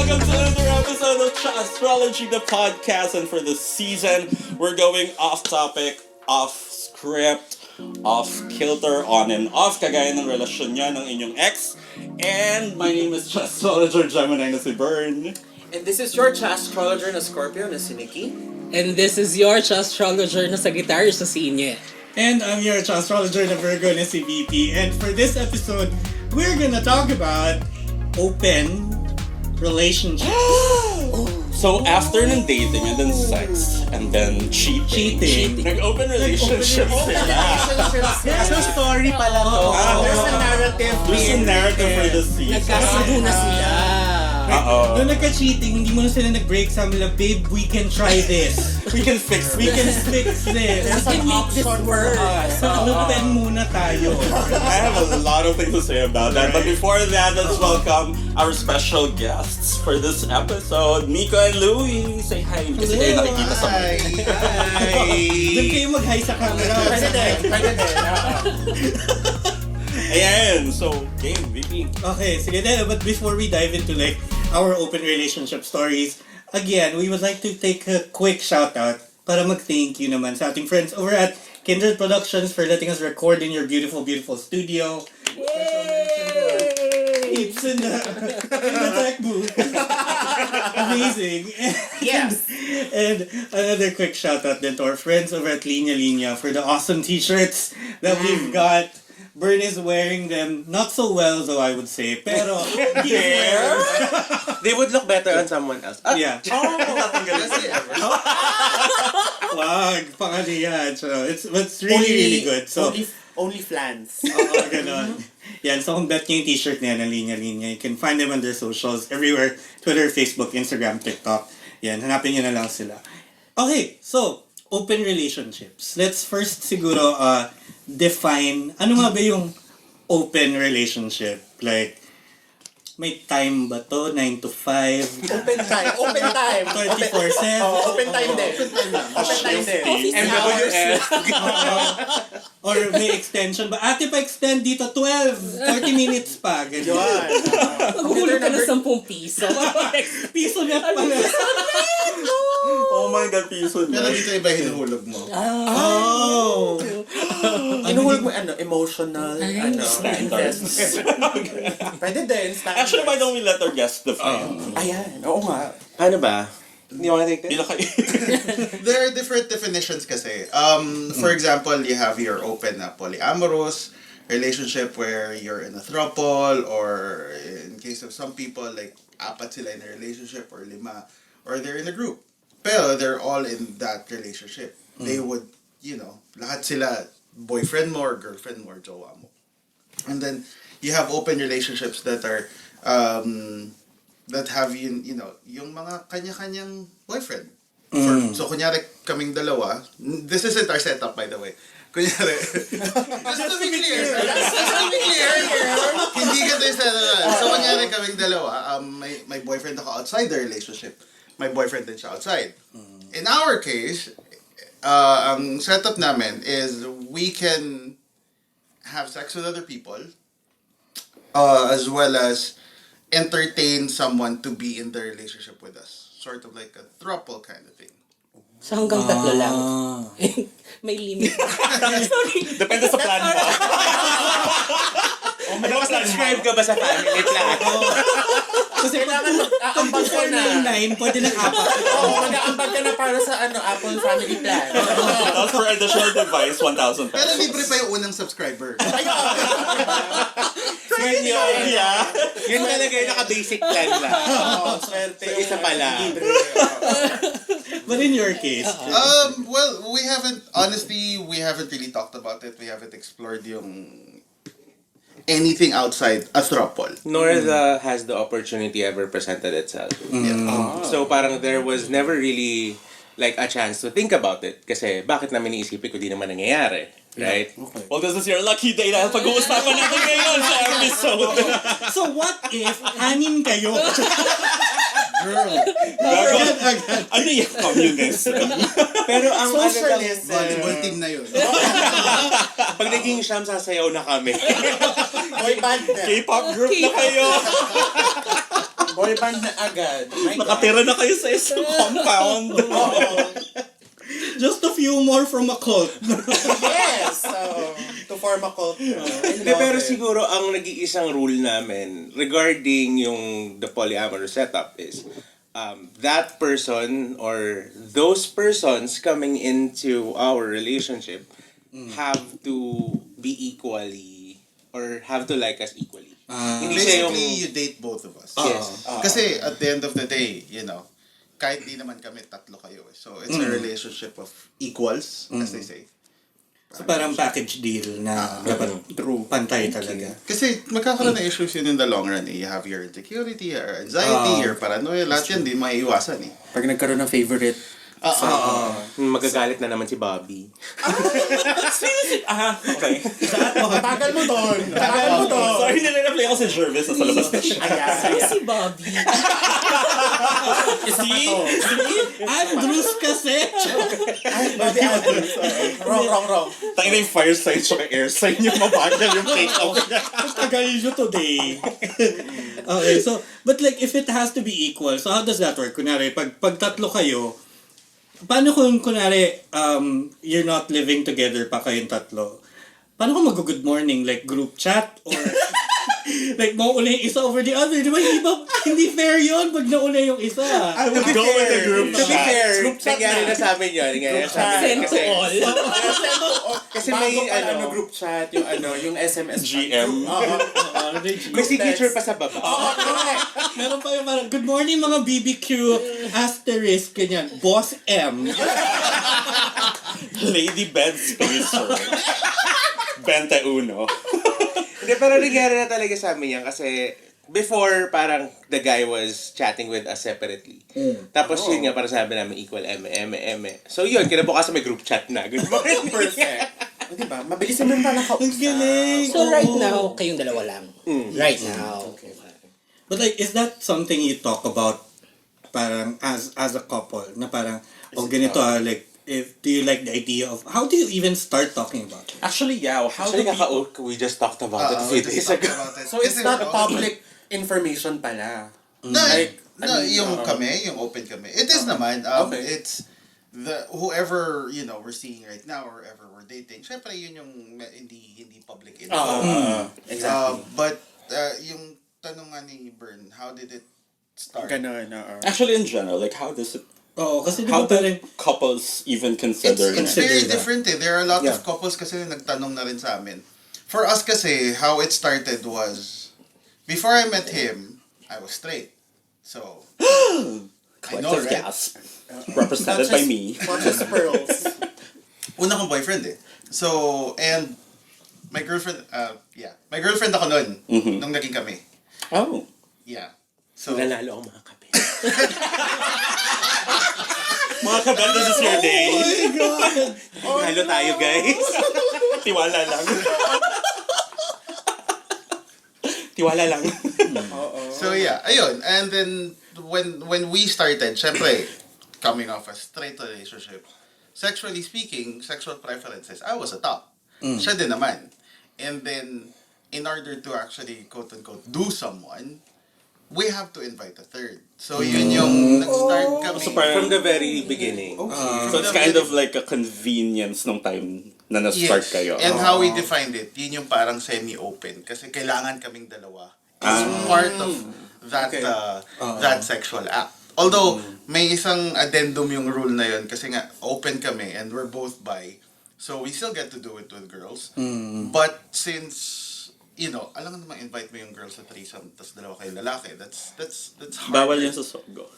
welcome to another episode of Tsaastrology, the podcast. And for this season, we're going off topic, off script, off kilter, on and off, kagaya ng relasyon niya ng inyong ex. And my name is Tsaastrologer Gemini na si Bern. And this is your Tsaastrologer na Scorpio na si Nikki. And this is your Tsaastrologer na Sagittarius na si Inye. And I'm your Tsaastrologer na Virgo na si VP. And for this episode, we're gonna talk about open relationships. So after ng dating and then sex and then cheating. Nag-open relationships sila. So story pala to. There's a narrative. There's a narrative for the season. Nagkasundo na sila. Nung nagka-cheating, hindi mo na sila nag-break, sabi nila, babe, we can try this. We can fix We can fix this. We can make this work. So, open muna tayo. I have a lot of things to say about that. But before that, let's welcome our special guests for this episode, Miko and Louie. Say hi. Kasi kayo nakikita sa mic. Doon kayo mag-hi sa camera. Ayan. So, game, VP. Okay, sige then. But before we dive into like our open relationship stories, again, we would like to take a quick shout out para mag-thank you naman sa ating friends over at Kindred Productions for letting us record in your beautiful, beautiful studio. It's in the tech booth. Amazing. Yes. And another quick shout out then to our friends over at Linya Linya for the awesome t-shirts that we've got. Bern is wearing them not so well though, I would say, pero There? They would look better on someone else. yeah. Wag, pangali yan. So it's really good. So Only flans. oo, ganon. Yan, so kung bet nyo yung t-shirt na yan, ng linya-linya, you can find them on their socials everywhere. Twitter, Facebook, Instagram, TikTok. Yan, hanapin nyo na lang sila. Okay, so, open relationships. Let's first siguro define, ano nga ba yung open relationship? Like, may time ba to? 9 to 5? Open time. 24/7? Open time din. Open time din. MWS. Or may extension ba? Ate, pa-extend dito 12! 30 minutes pa. Ganyan. Maghulog ka na 10 piso. Piso na pala. Oh my God, piso na. Pero dito iba hinuhulog mo. Oh! Inuhulog mo emotional, Standards. Pwede din. Actually, why don't we let our guests define? Ayan, oo nga. Paano ba? Hindi mo take Bila kayo. There are different definitions kasi. For example, you have your open na polyamorous relationship where you're in a throuple, or in case of some people, like apat sila in a relationship or 5, or they're in a group. Pero they're all in that relationship. They would, lahat sila boyfriend mo or girlfriend mo or jowa mo. And then you have open relationships that are that have yung mga kanya-kanyang boyfriend. So kunyari kaming dalawa, this isn't our setup by the way. Kunyari, just to be clear, hindi ka tayo setup. So kunyari kaming dalawa, may boyfriend ako outside the relationship. My boyfriend din siya outside. In our case, ang setup namin is we can have sex with other people, as well as entertain someone to be in the relationship with us. Sort of like a throuple kind of thing. So hanggang 3 lang. May limit. Depende sa plan mo. Subscribe ka ba sa family plan? Kasi pag 499, pwede na 4. Oo, mag-aambag ka na para sa Apple Family Plan. Tapos for additional device, 1,000 Pero pesos. libre pa yung unang subscriber. Yeah. Yun talaga yung naka-basic plan lang. Oo, swerte. So, isa pala. But in your case, Well, we haven't really talked about it. We haven't explored yung anything outside a throuple. Nor has the opportunity ever presented itself. So parang there was never really like a chance to think about it. Kasi bakit namin iisipin ko di naman nangyayari? Right? Okay. Well, this is your lucky day dahil pag-uusapan natin ngayon sa episode. so what if anim kayo? Girl. Ano yung communist? Pero ang Socialist. Volleyball team na yun. pag naging siyam, sasayaw na kami. Boy band na. K-pop group na kayo. Boy band na agad. My God. Nakatira na kayo sa isang compound. Just a few more from a cult. Yes! So, to form a cult. Hindi, pero siguro ang nag-iisang rule namin regarding yung the polyamorous setup is that person or those persons coming into our relationship have to be equally or have to like us equally. Hindi siya yung... Basically, you date both of us. Yes. Kasi at the end of the day, kahit di naman kami, tatlo kayo. So, it's a relationship of equals, as they say. So parang package deal na dapat pantay talaga. Kasi magkakaroon ng issues yun in the long run. You have your insecurity, your anxiety, your paranoia. Lahat yan, di maiiwasan eh. Pag nagkaroon ng favorite, Magagalit na naman si Bobby. Okay. tagal mo doon. Tagal mo doon. Sorry, nire-replay ako si Jervis na sa labas na siya. Si Bobby. See? Andrews kasi! Wrong. Tayo na yung fire sign tsaka air sign yung mabagal yung take-off niya. Tagal nyo today. Okay, so, but like, if it has to be equal, so how does that work? Kunwari, pag tatlo kayo, paano kung kunwari, you're not living together pa kayong tatlo? Paano kung mag-good morning? Like, group chat? Or, like, mauna yung isa over the other? Di ba? Hindi fair yun pag nauna yung isa. I would go with the group To be chat. fair, Group chat nangyari na. na sa amin yun. Nangyari na sa amin. Send to all. Kasi Bago may pa group chat, yung SMS. GM. may signature pa sa baba. Meron pa yung parang, good morning mga BBQ, asterisk, ganyan, Boss M. Lady Bed Spacer. 21. Hindi, pero nangyari na talaga sa amin yan kasi before, parang the guy was chatting with us separately. Tapos yun nga, parang sabi namin equal M. So yun, kinabukasan may group chat na. Good morning. Perfect. Diba? Mabilis naman pala kausap. Ang galing! So right now, kayong dalawa lang. Right now. But like, is that something you talk about parang as a couple? Na parang, ganito like, do you like the idea of, how do you even start talking about it? Actually, yeah. How do Actually, people... we just talked about it a few days ago. So it's not public information pala. Yung kami, yung open kami. It is naman. It's whoever, we're seeing right now or whoever we're dating. Syempre, yun yung hindi public info. Exactly. But, yung tanong nga ni Bern, how did it start? Ganon, Actually, in general, like, how does it... Kasi di How ba do parang, couples even consider... It's very different eh. There are a lot of couples kasi na nagtanong na rin sa amin. For us kasi, how it started was, before I met him, I was straight. So, I know, Collective right? gasp. Represented by me. Precious pearls. Una kong boyfriend eh. So, and my girlfriend, my girlfriend ako nun, nung naging kami. Oh. Yeah. So, Nanalo ang mga kape. Mga kabel, this is your day. Halo tayo, guys. Tiwala lang. Tiwala lang. so yeah, ayun. And then, when we started, syempre, coming off a straight relationship, sexually speaking, sexual preferences, I was a top. Siya din naman. And then, in order to actually, quote-unquote, do someone, we have to invite a third. So, yun yung nag-start kami. So, parang- From the very beginning. So it's kind of like a convenience nung time na na-start kayo. And how we defined it, yun yung parang semi-open. Kasi kailangan kaming dalawa. It's part of that that sexual act. Although, may isang addendum yung rule na yun kasi nga, open kami and we're both bi. So, we still get to do it with girls. But since, alam nga naman invite mo yung girls sa threesome tapos dalawa kayo lalaki, that's hard. Bawal yan sa Sogo.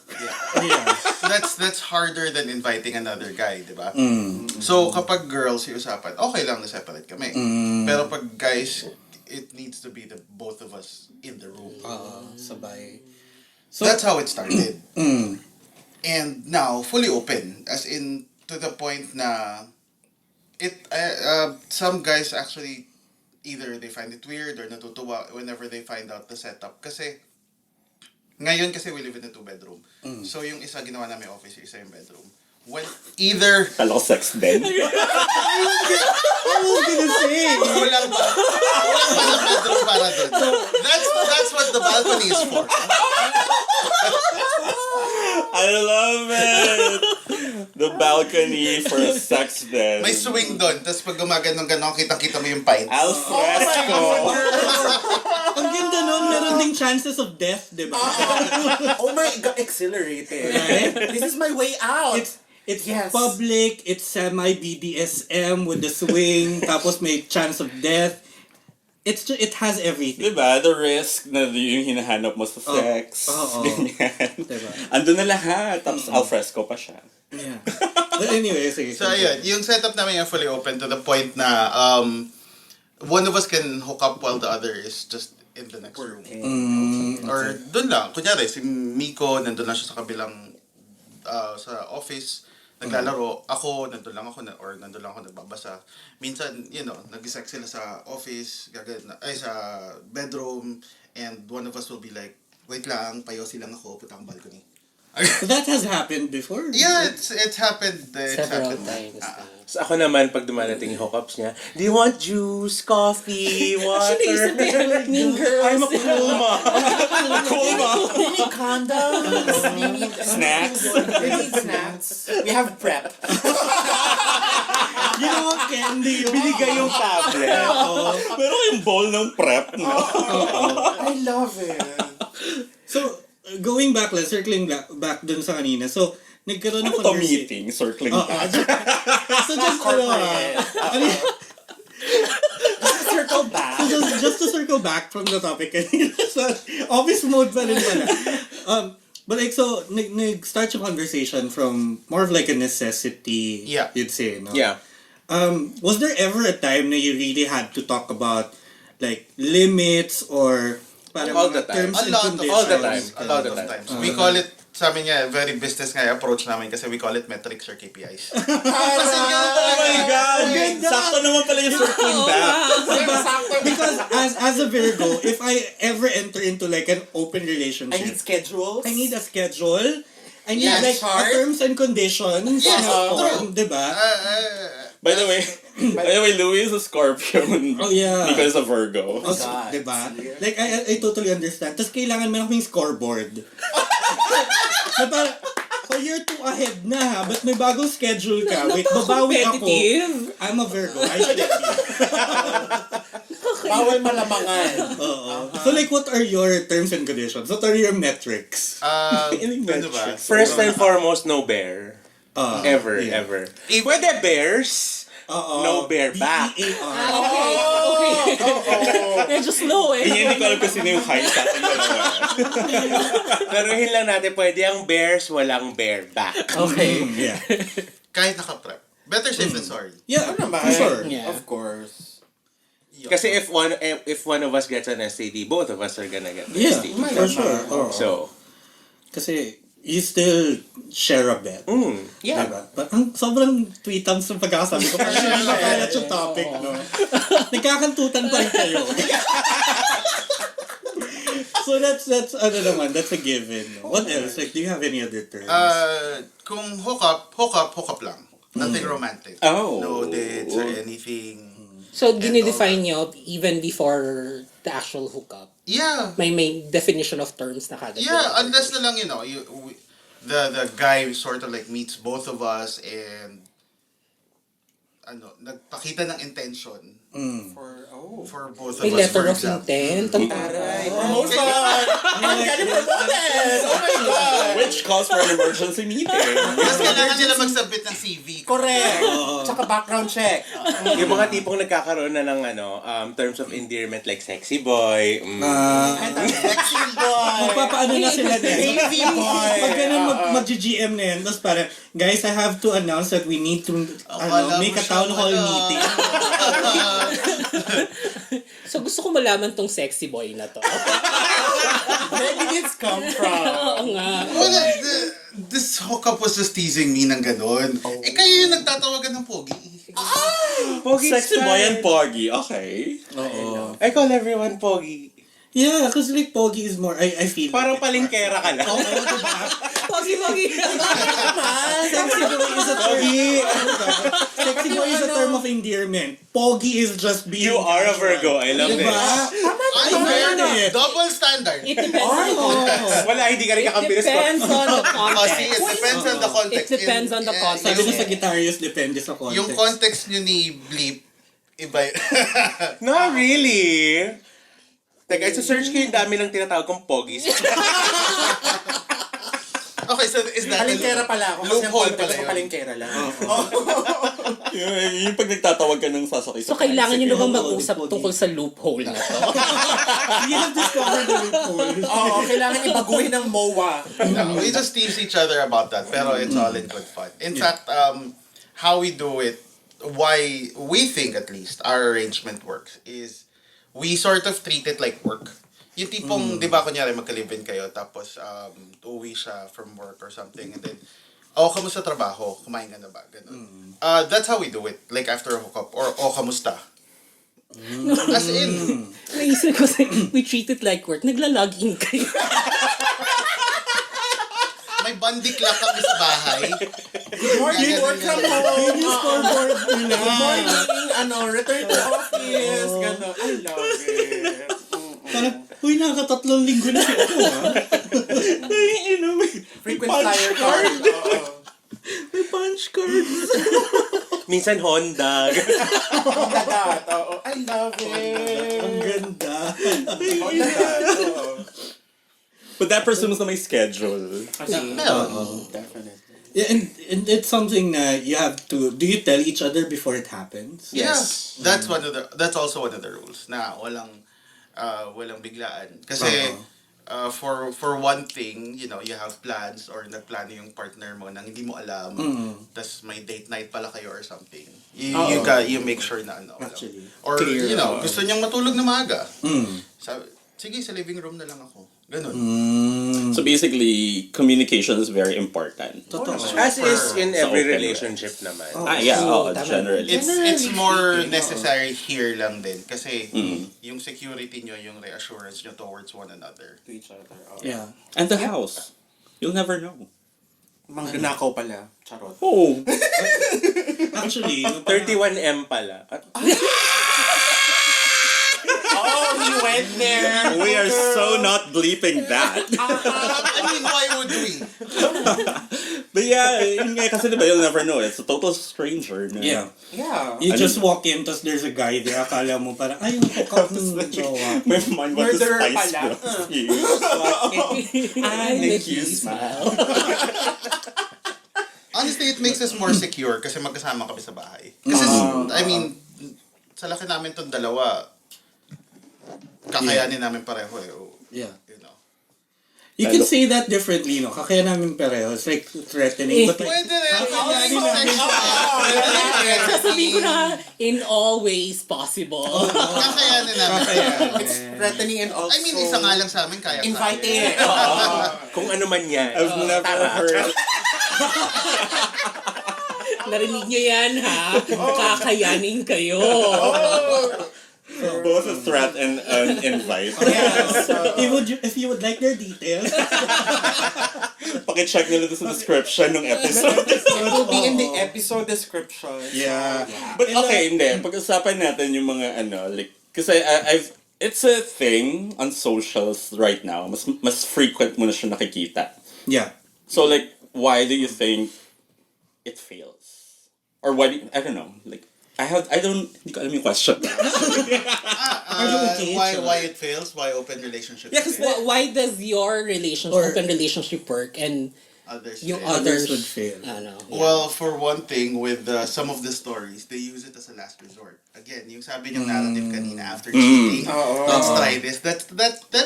That's harder than inviting another guy, di ba? So, kapag girls yung usapan, okay lang na separate kami. Pero pag guys, it needs to be the both of us in the room. sabay. So, that's how it started. And now, fully open. As in, to the point na, some guys actually, either they find it weird or natutuwa whenever they find out the setup. Kasi, ngayon kasi we live in a 2-bedroom. So, yung isa ginawa namin office, yung isa yung bedroom. When either... Kala ko sex bed. Walang ba? Walang bedroom para doon. So, that's what the balcony is for. I love it! The balcony for sex then. May swing doon, tapos pag gumaganong-ganon, kitang-kita mo yung pints. Al fresco. Ang ganda nun, meron ding chances of death, di ba? Oh my God, exhilarated. Right? This is my way out. It's Yes. public, it's semi-BDSM with the swing, tapos may chance of death. It has everything. Diba? The risk na yung hinahanap mo sa sex. Oo. Ganyan. Diba? Andun na lahat. Tapos al fresco pa siya. Yeah. But anyway, sige. So, ayun, yung setup namin yung fully open to the point na one of us can hook up while the other is just in the next room. Or dun lang. Kunyari, si Miko, nandun lang siya sa kabilang sa office. Naglalaro, ako, nandun lang ako, or nandun lang ako nagbabasa. Minsan, nag-sex sila sa office, sa bedroom, and one of us will be like, wait lang, payosi lang ako, punta akong balcony. That has happened before. Yeah, it's happened. Several times. So ako naman, pag dumadating yung hookups niya, do you want juice, coffee, water? Mean Girls. I'm a Kulma. We need condoms. We need Snacks. We need snacks. We have prep. You know what, candy yun? Binigay yung tablet. Pero yung bowl ng prep, no? I love it. So, going back, circling back dun sa kanina. So, nagkaroon Ano ng to meeting? Circling back. So, just, Circle back. So just to circle back from the topic kanina, so, office mode pa rin pala. But like, so, nag-start yung conversation from more of like a necessity, Yeah. you'd say, no? Yeah. Was there ever a time na you really had to talk about like limits or parang All mga the time. terms A and lot of conditions? all the time. A lot of times. We call it, sa amin nga, very business nga approach namin kasi we call it metrics or KPIs. Oh my God! Sakto naman pala yung circling back. Because as a Virgo, if I ever enter into like an open relationship, I need schedules. I need a schedule. I need Yeah, like chart. terms and conditions. Yes, na true. form, diba? By the way, Louis is a Scorpio. Oh, yeah. Because of Virgo. Also, God. diba? Like, I totally understand. Tapos kailangan meron kaming scoreboard. Na parang, so you're 2 ahead na ha, but may bagong schedule ka. Wait, babawi ako. Competitive. I'm a Virgo. I should be. Bawal malamangan. Oo. So like, what are your terms and conditions? What are your metrics? Ano ba? First and foremost, no bear. Ever, yeah. ever. Pwede bears, no bear back. Okay. Medyo slow eh. Hindi ko alam kung sino yung high sa ating dalawa. Laruhin lang natin, pwede ang bears, walang bear back. Okay. Yeah. Kahit naka-prep. Better safe than sorry. Yeah, for sure. Yeah. Of course. Kasi if one of us gets an STD, both of us are gonna get an Yeah, STD. for sure. Oo. So, Kasi, you still share a bed. yeah. Diba? But ang sobrang tweetams ng pagkakasabi ko. Parang hindi makalat yung topic, no? Nagkakantutan pa rin kayo. So that's ano naman, that's a given. No? What else? Like, do you have any other terms? Kung hook up lang. Nothing romantic. Oh. No dates or anything. So, dinidefine nyo even before the actual hookup. Yeah. May definition of terms na kagad. Yeah, unless na lang, the guy sort of like meets both of us and nagpakita ng intention for both of May us, letter for of example. intent. Ang Promotion! I'm getting promoted! Oh my God! Which calls for an emergency meeting. Tapos kailangan nila mag-submit ng CV. Correct! Tsaka background check. Yung mga tipong nagkakaroon na ng terms of endearment like sexy boy. Sexy boy! Magpapaano na sila din. Baby boy! Pag ganun mag-GM na yan, tapos parang, guys, I have to announce that we need to make a town hall meeting. So, gusto ko malaman tong sexy boy na to. Where did this come from? Oo nga. Well, this hookup was just teasing me ng ganon. Kayo yung nagtatawagan ng pogi. Sexy boy and Poggy. Okay. Oo. I call everyone pogi. Yeah, because like, Pogi is more, I feel Parang like palingkera ka lang. Oo, diba? Pogi. Sexy boy is a term. Sexy boy is a term of endearment. Pogi is just being You are a casual. Virgo. I love Diba? this. In fairness, Yes. Double standard. It depends on the context. Wala, hindi ka rin It kakampi depends on the Oh, context. see, it depends on the context. It depends on the context. Sabi na sa guitarist, depende sa context. Yung context nyo ni Bleep, iba Not really. Teka, search ko yung dami ng tinatawag kong poggies. Okay, so is that Palengkera pala ako. Kasi ang loophole context pala ko yun? palengkera lang. yung pag nagtatawag ka ng sasakay sa So, kailangan nyo na bang Oo, mag-usap di- tungkol sa loophole na to? We have discovered the loophole. Oo, kailangan ibaguhin ng MOA. No, we just tease each other about that, pero it's all in good fun. In fact, how we do it, why we think at least our arrangement works is we sort of treat it like work. Yung tipong, di ba, kunyari magka-live-in kayo, tapos uwi siya from work or something, and then, kamusta trabaho? Kumain ka na ba? Ganun. That's how we do it, like after a hookup, or, kamusta? As in, Naisip ko kasi, we treat it like work. Nagla-login kayo. may bandi clock kami sa bahay. Good morning, work from home. Good morning, return to office. Gano'n. I love it. Parang, nakakatatlong linggo na ito, ha? Frequent flyer card. May punch cards. Minsan Honda. Honda that. I love it. Ang ganda. Honda that. But that presumes na may schedule. Definitely. Yeah, and it's something na you have to, do you tell each other before it happens? Yes. Yeah, that's also one of the rules na walang biglaan. Kasi for one thing, you have plans or nagplano yung partner mo nang hindi mo alam, tas may date night pala kayo or something. You make sure na Actually, or clear. gusto niyang matulog na maaga. Sige, sa living room na lang ako. Ganun. So basically, communication is very important. Totoo. As is in Sa every open relationship naman. Generally. It's more necessary here lang din kasi yung security nyo, yung reassurance nyo towards one another. To each other. Yeah. And the house. You'll never know. Mangnanakaw pala. Charot. Oh. Actually, 31M pala. Oh, he went there. We are so not bleeping that. I mean, why would we? But yeah, yun nga kasi diba, you'll never know. It's a total stranger. No? Yeah. Yeah. You just walk in, tas there's a guy there, akala mo parang, ay, yung hook-up ng jowa. My mind wants to Murderer spice pala. girls. I make you smile. Honestly, it makes us more secure kasi magkasama kami sa bahay. Kasi, I mean, sa laki namin tong dalawa, kakayanin namin pareho eh. Yeah. You You can say that differently, no? Kakaya namin pareho. It's like threatening. But like, Pwede rin. kakayanin namin. Sasabihin ko na, in all ways possible. Kakayanin namin. It's threatening and also I mean, isa nga lang sa amin, kaya inviting. Kung ano man yan. I've never heard. Narinig niyo yan, ha? Kakayanin kayo. Both a threat and an invite. Yes. If you would like their details, Pakicheck nila sa description ng episode. It will be in the episode description. yeah. But okay, hindi. Pag-usapan natin yung mga like, kasi it's a thing on socials right now. Mas frequent mo na siya nakikita. Yeah. So like, why do you think it fails? Or why, I don't know, like, hindi ko alam yung question. Why it fails? Why open relationships Yeah, 'cause fail? Why does your open relationship work and Others yung fail. others would fail. Ano, yeah. Well, for one thing, with some of the stories, they use it as a last resort. Again, yung sabi niyong narrative kanina, after cheating, let's try this. That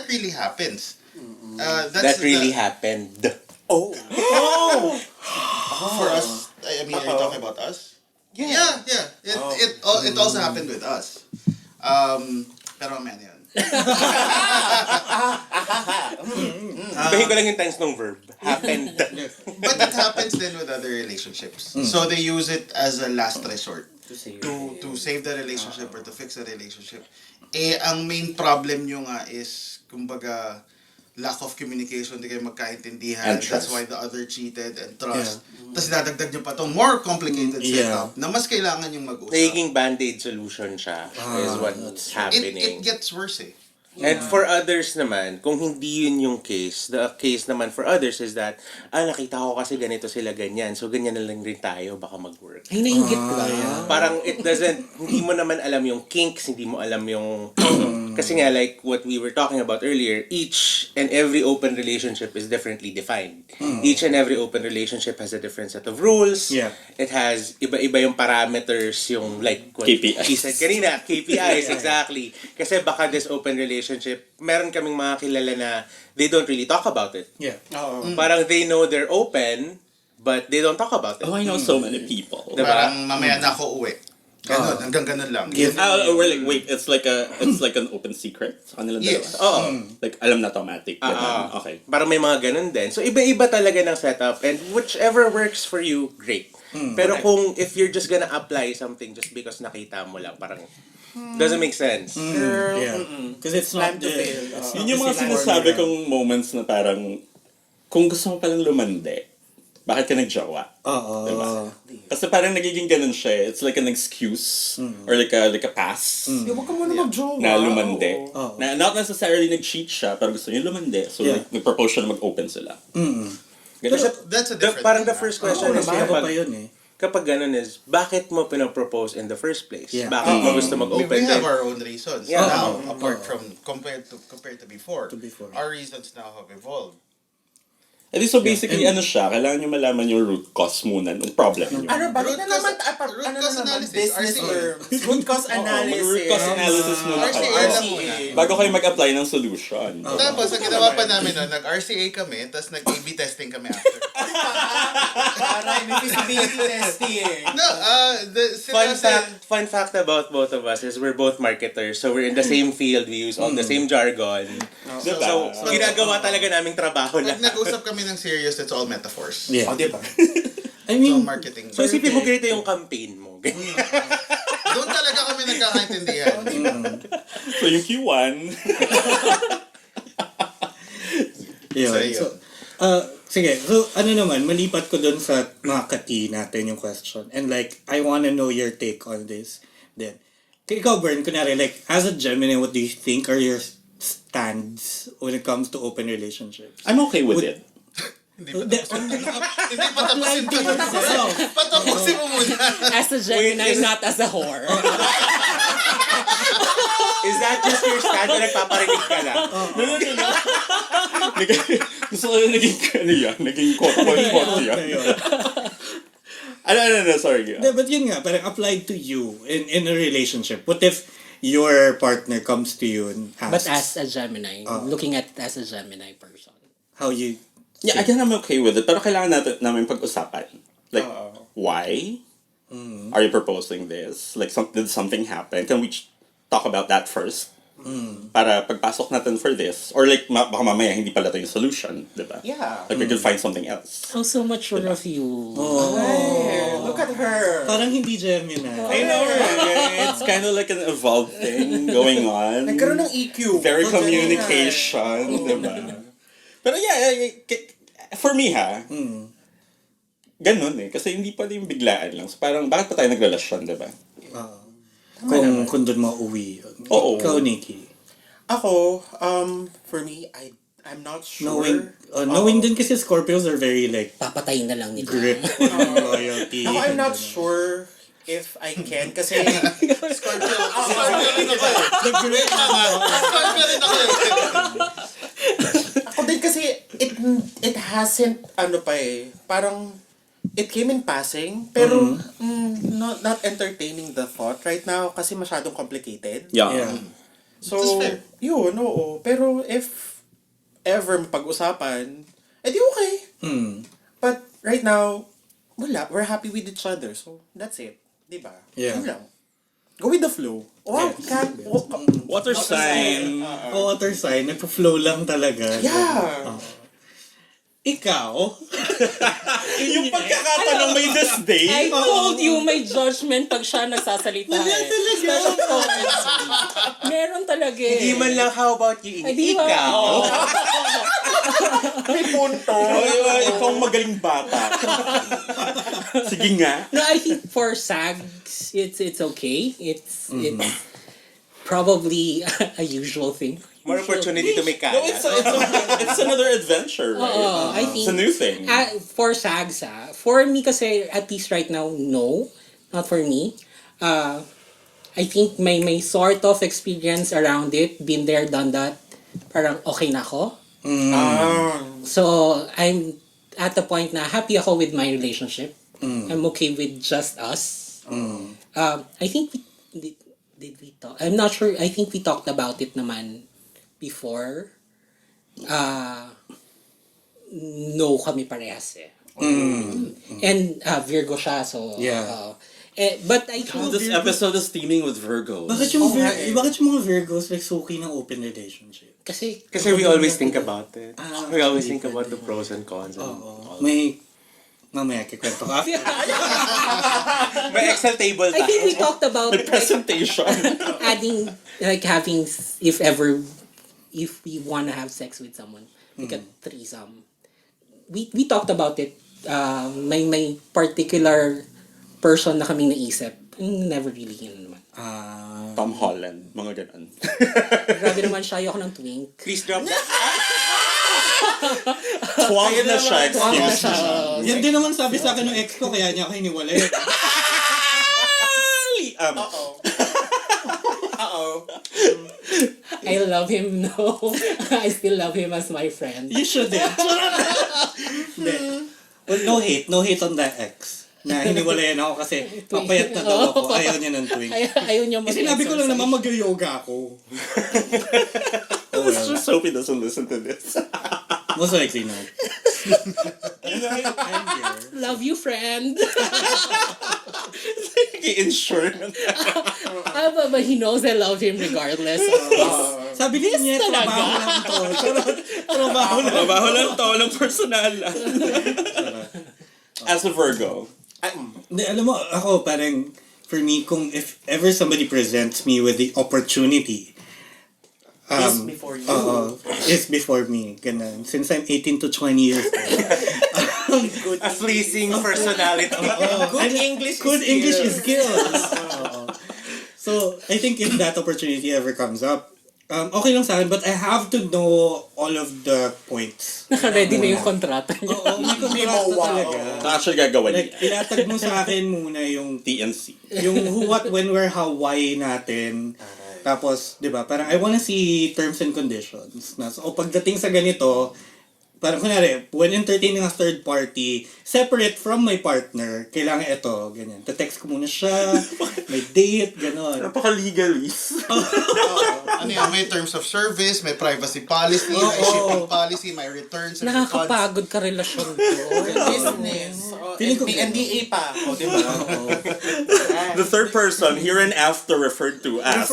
really happens. That really happened. For us, I mean, are you talking about us? Yeah. It also happened with us. Pero man yun. Bahin ko lang yung tense ng verb. Happened. But that happens then with other relationships. So they use it as a last resort. To save the relationship or to fix the relationship. Ang main problem nyo nga is, kumbaga, lack of communication, hindi kayo magkaintindihan. And That's trust. why the other cheated and trust. Tapos dadagdag nyo pa itong more complicated setup na mas kailangan yung mag-usap. Nagiging band-aid solution siya is what's happening. It gets worse eh. And for others naman, kung hindi yun yung case, the case naman for others is that, nakita ko kasi ganito sila ganyan, so ganyan na lang rin tayo, baka mag-work. Ay, nainggit lang. Parang it doesn't, hindi mo naman alam yung kinks, hindi mo alam yung, kasi nga like what we were talking about earlier, each and every open relationship is differently defined. Each and every open relationship has a different set of rules. Yeah. It has iba-iba yung parameters, yung like what KPIs. he said kanina, KPIs, exactly. Kasi baka this open relationship, meron kaming mga kilala na they don't really talk about it. Yeah. Parang they know they're open, but they don't talk about it. Oh, I know so many people. Diba? Parang mamaya na ako uwi. Ganun, hanggang ganun lang. Wait, it's like an open secret sa kanilang Yes. dalawa. Like, alam na automatic. Ganun. Okay. Parang may mga ganun din. So, iba-iba talaga ng setup. And whichever works for you, great. Pero kung if you're just gonna apply something just because nakita mo lang, parang doesn't make sense. Yeah. Because it's not Plan to fail. Yun yung mga sinasabi kong moments na parang, kung gusto mo palang lumande, bakit ka nagjowa? Diba? Kasi parang nagiging ganun siya. It's like an excuse or like a pass Huwag ka muna mag-jowa. na lumande. Na not necessarily nag-cheat siya, pero gusto niya lumande. So like, nag-propose siya na mag-open sila. Ganun. That's a different Parang thing, the first question is Iba pa yun eh. kapag ganun is, bakit mo pinapropose in the first place? Yeah. Bakit mo gusto mag-open we have din? our own reasons Yeah. now, apart from compared to before. before. Our reasons now have evolved. So basically, ano siya, kailangan nyo malaman yung root cause muna ng problem nyo. Ano ba? Root Ano naman, cause- root cause analysis, business RCA. terms. Root cause analysis. Root cause analysis muna RCA kayo. lang muna. Bago kayo mag-apply ng solution. Tapos, ang ginawa pa namin nun, nag-RCA kami, tapos nag-AB testing kami after. Aray, may feasibility testing. No, Fun fact about both of us is we're both marketers. So we're in the same field. We use all the same jargon. Diba? So ginagawa talaga naming trabaho Pag lang. nag-usap kami ng serious, it's all metaphors. Yeah. O, diba? I So, mean, marketing. So isipin mo ganito yung campaign mo. Doon talaga kami nagkakaintindihan. So yung Q1, yun. So, yun. So, sige. So, ano naman, malipat ko dun sa mga kati natin yung question. And like, I wanna know your take on this. Then, ikaw, Bern, kunwari, like, as a Gemini, what do you think are your stands when it comes to open relationships? I'm okay with it. Hindi pa tapusin ko. Patapusin mo muna. As a Gemini, Wait, is- not as a whore. Is that just your stand na nagpaparinig ka lang? Gusto ko yung naging quote-quote yan. Ano, sorry. But yun nga, parang applied to you in a relationship. What if your partner comes to you and asks But as a Gemini, looking at it as a Gemini person. how you... Yeah, again, I'm okay with it. Pero kailangan namin pag-usapan. Like, why? Are you proposing this? Like, did something happen? Can we talk about that first? Para pagpasok natin for this. Or like, baka mamaya hindi pala ito yung solution. Diba? Yeah. Like, we could find something else. Oh, so mature of you. Hey, look at her. Parang hindi Gemini. I know, right? It's kind of like an evolved thing going on. Nagkaroon ng EQ. Very Oh, communication, diba? Pero yeah, for me ganun eh. Kasi hindi pa yung biglaan lang. So parang, bakit pa tayo nagrelasyon, diba? Kung doon mauwi yun. Oo. Ikaw, Nikki. Ako, for me, I'm not sure. Knowing din kasi Scorpios are very like Papatayin na lang nila. grip on loyalty. Ako, I'm not sure if I can kasi Scorpio rin ako eh. Scorpio rin ako eh. ako din kasi it hasn't parang it came in passing pero not entertaining the thought right now kasi masyadong complicated. Yeah. So, Which is fair. yun, oo. Pero if ever mapag-usapan, edi okay. But right now, wala. We're happy with each other. So, that's it. Diba? Yeah. Yun lang. Go with the flow. Wow, Water sign. Water sign, nagpa-flow lang talaga. yeah. Ikaw? Yung pagkakatanong may this day. I told you, may judgment pag siya nagsasalita Special comments. Meron talaga eh. Hindi man lang, how about you? Ay, di ba? Ikaw? May punto. Ikaw ang magaling bata. Sige nga. No, I think for SAGs, it's okay. It's probably a usual thing for More opportunity to make No, kalat. it's another adventure, right? Oo, I think, It's a new thing. For Sagsa, for me kasi, at least right now, no. Not for me. I think may sort of experience around it. Been there, done that. Parang okay na ako. So, I'm at the point na happy ako with my relationship. I'm okay with just us. I think did we talk? I'm not sure. I think we talked about it naman before. No kami parehas eh. And Virgo siya, so Yeah. but I think This episode is teeming with Virgos. Bakit yung mga Virgos like suki ng open relationship? kasi Kasi we always think about it. We always think about the pros and cons. And all. Mamaya kikwento ka. May Excel table I tayo. think we talked about The presentation. adding having if we want to have sex with someone like a threesome. We talked about it. May particular person na kaming naisip. Never really yun naman. Tom Holland, mga ganun. Grabe naman siya, ayoko ng twink. Please drop that. Twang na siya, Twang na excuse siya. me. Yan din naman sabi sa akin ng ex ko, kaya niya ako hiniwalay. I love him, no. I still love him as my friend. You shouldn't. Hindi. Well, no hate on that ex. Na hiniwalayan ako kasi papayat na daw ako. Ayaw niya ng twink. Ayaw niya Kasi sinabi ko lang naman mag-yoga ako. Let's just hope he doesn't listen to this. Most likely not. I'm here. Love you, friend. I-insurance. But he knows I love him regardless. Sabi niya, talaga. trabaho lang to. Trabaho lang. Trabaho lang to, walang personal. As a Virgo. Hindi, alam mo, ako parang, for me, kung if ever somebody presents me with the opportunity, Is before you. is before me. Ganun. Since I'm 18 to 20 years old. A fleecing personality. Good English Good English is skills. So, I think if that opportunity ever comes up, okay lang sa akin, but I have to know all of the points. Naka-ready na yung kontrata niya. Oo, may kontrata talaga. Actually, gagawin Like, niya. ilatag mo sa akin muna yung TNC. yung who, what, when, where, how, why natin. Tapos, di ba, parang I wanna see terms and conditions. So, pagdating sa ganito, parang kunwari, when entertaining a third party, separate from my partner, kailangan ito, ganyan. Te-text ko muna siya, may date, gano'n. Napaka-legalist. Ano yan, may terms of service, may privacy policy, may shipping policy, may returns and refunds. Nakakapagod ka relasyon to. Business. Feeling ko- NDA pa. O, di ba? The third person, here and after, referred to as.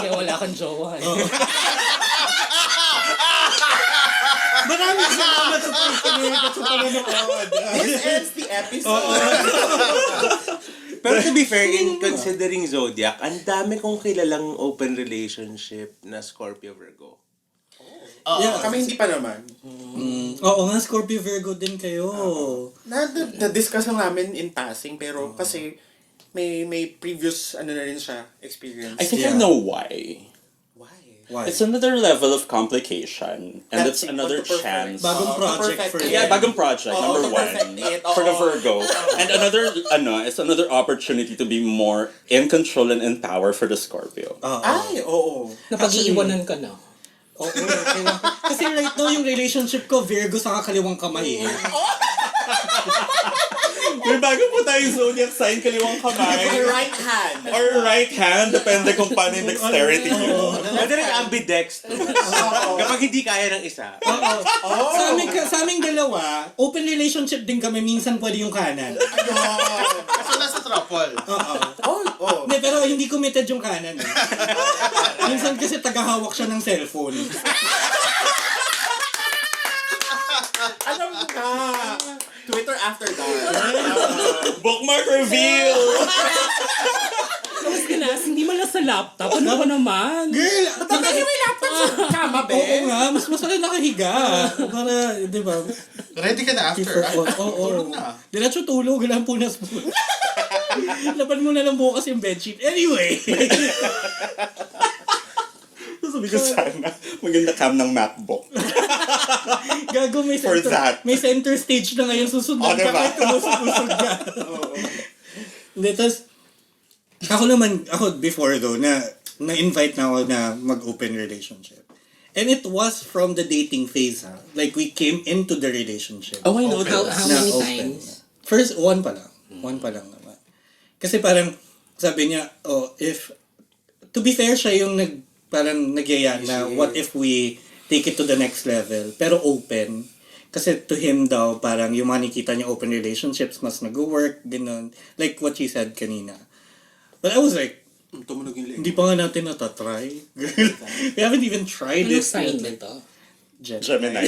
Kaya wala kang jowa. Maraming salamat sa pakikinig at sa panonood. This ends the episode. Pero to be fair, in considering zodiac, ang dami kong kilalang open relationship na Scorpio Virgo. Kami hindi pa naman. Oo nga, Scorpio Virgo din kayo. Na-discuss lang namin in passing, pero kasi may previous na rin siya experience. I think I know why. Why? It's another level of complication. And That's it's it, another but to perfect. chance. Bagong project for Yeah, you. bagong project, number to one. perfect it. For the Oo. Virgo. And another, it's another opportunity to be more in control and in power for the Scorpio. Ay, oo. Napag-iiwanan ka na. Oo. Kasi right now, yung relationship ko, Virgo sa kakaliwang kamay. May bago po tayong zodiac sign, kaliwang kamay. Your right hand. Or right hand, depende kung paano yung dexterity nyo. Pwede rin ambidextrous. Kapag hindi kaya ng isa. Sa aming dalawa, open relationship din kami, minsan pwede yung kanan. Kasi nasa trouble. Oh. Hindi, pero hindi committed yung kanan. Minsan kasi tagahawak siya ng cellphone. Alam ka. Twitter after dark. Bookmark reveal! Tapos kinas, hindi man lang sa laptop. Ano ba naman? Girl! Bakit may laptop sa kama, be? Oo nga, mas masakit nakahiga. Para, di ba? Ready ka na after. Tulog na. Diretso tulog, lang punas po. Laban mo na lang bukas yung bedsheet. Anyway! Sabi ko sana, maganda cam ng MacBook. Gago, may For center, that. may center stage na ngayon, susunod ka Diba? kahit umusog-usog na. Hindi, tas, ako before though, na-invite na ako na mag-open relationship. And it was from the dating phase, ha? Like, we came into the relationship. Oh, I know Okay. that. Na How open. many times? First, one pa lang. One pa lang naman. Kasi parang, sabi niya, to be fair, siya yung parang nagyaya na, what if we take it to the next level, pero open. Kasi to him daw, parang yung makikita niya open relationships, mas nag-work, gano'n. Like what she said kanina. But I was like, Tumunog yung leeg. hindi pa nga natin natatry. We haven't even tried Ano it. sign ba to? Gemini.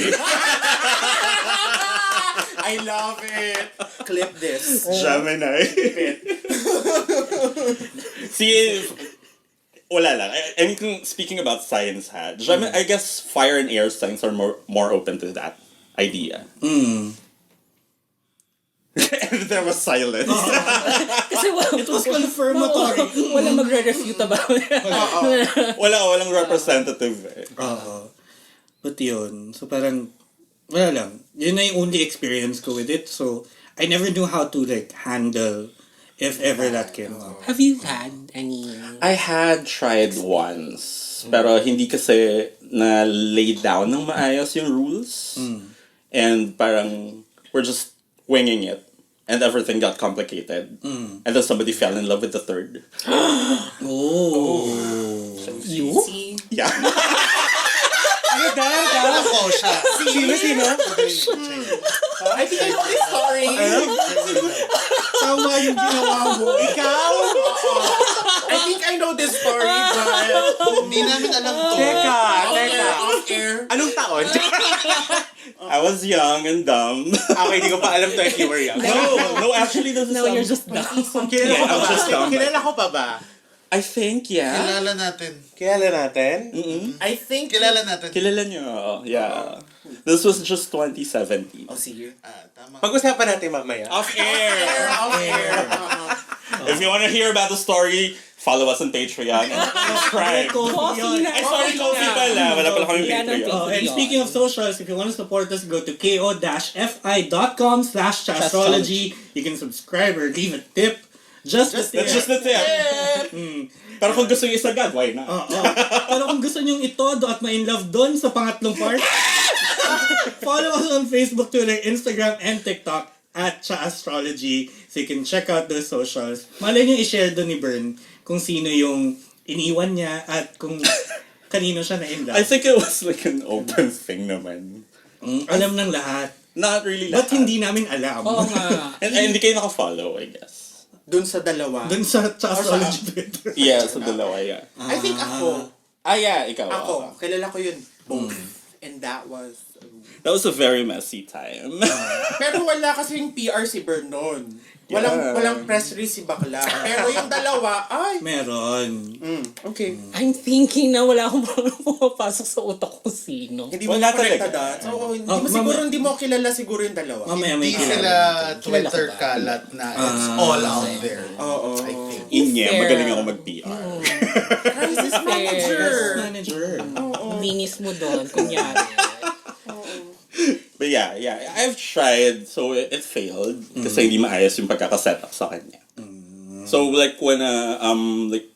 I love it. Clip this. Gemini. See, wala lang. I mean, speaking about science, Gemini, I guess fire and air signs are more open to that idea. And there was silence. Kasi It was confirmatory. Wala magre-refute about it. Walang representative eh. But yun, so parang, wala lang. Yun na yung only experience ko with it. So, I never knew how to like handle if ever that came up. Have you had any... I had tried once, pero hindi kasi na laid down ng maayos yung rules. And parang, we're just winging it. And everything got complicated. And then somebody fell in love with the third. You? Yeah. Ako siya. Sino? I think I know this story. Tama yung ginawa mo. Ikaw? I think I know this story, but... Hindi namin alam to. Teka. Off-air. Anong taon? I was young and dumb. Okay, hindi ko pa alam to if you were young. No, actually, this is No, you're just dumb. Kilala ko I'm ba? just dumb. Kilala ko pa ba? I think, yeah. Kilala natin. Kilala natin? I think... Kilala natin. Kilala nyo. Yeah. This was just 2017. Oh, sige. Tama. Pag-usapan natin mamaya. Off-air! Off-air. If you want to hear about the story, follow us on Patreon and subscribe. Coffee na. Ay, sorry, Kofi pala. Wala pala kami Yan ang Patreon. And speaking of socials, if you want to support us, go to ko-fi.com/Tsaastrology. You can subscribe or leave a tip. That's That's just the tip. Pero kung gusto nyo isagad, why not? Pero kung gusto nyong itodo at ma-inlove doon sa pangatlong part, follow us on Facebook, Twitter, Instagram, and TikTok at Tsaastrology. So you can check out those socials. Malay nyo i-share doon ni Bern kung sino yung iniwan niya at kung kanino siya na-inlove. I think it was like an open thing naman. Alam ng lahat. Not really Ba't lahat. hindi namin alam? Oo nga. And hindi kayo naka-follow, I guess. Dun sa dalawa. Doon sa Tsaastrology Twitter. Yeah, sa dalawa, yeah. I think ako. Yeah, ikaw. Ako. Kilala ko yun. Both. And that was... That was a very messy time. Pero wala kasi yung PR si Vernon. Walang press release si Bakla. Pero yung dalawa, ay... Meron. Okay. I'm thinking na wala akong pumapasok sa utak ko sino. Hindi mo Wala na-connecta talaga. So, hindi mo kilala siguro yung dalawa. Mamaya may Hindi kilala. sila Twitter kalat na it's all out there. Oo. I think. Inye, Fair. magaling ako mag-PR. Crisis manager. Manager. Linis mo doon, kunyari. But yeah, I've tried, so it failed. Kasi hindi maayos yung pagkakaset up sa kanya. So like when like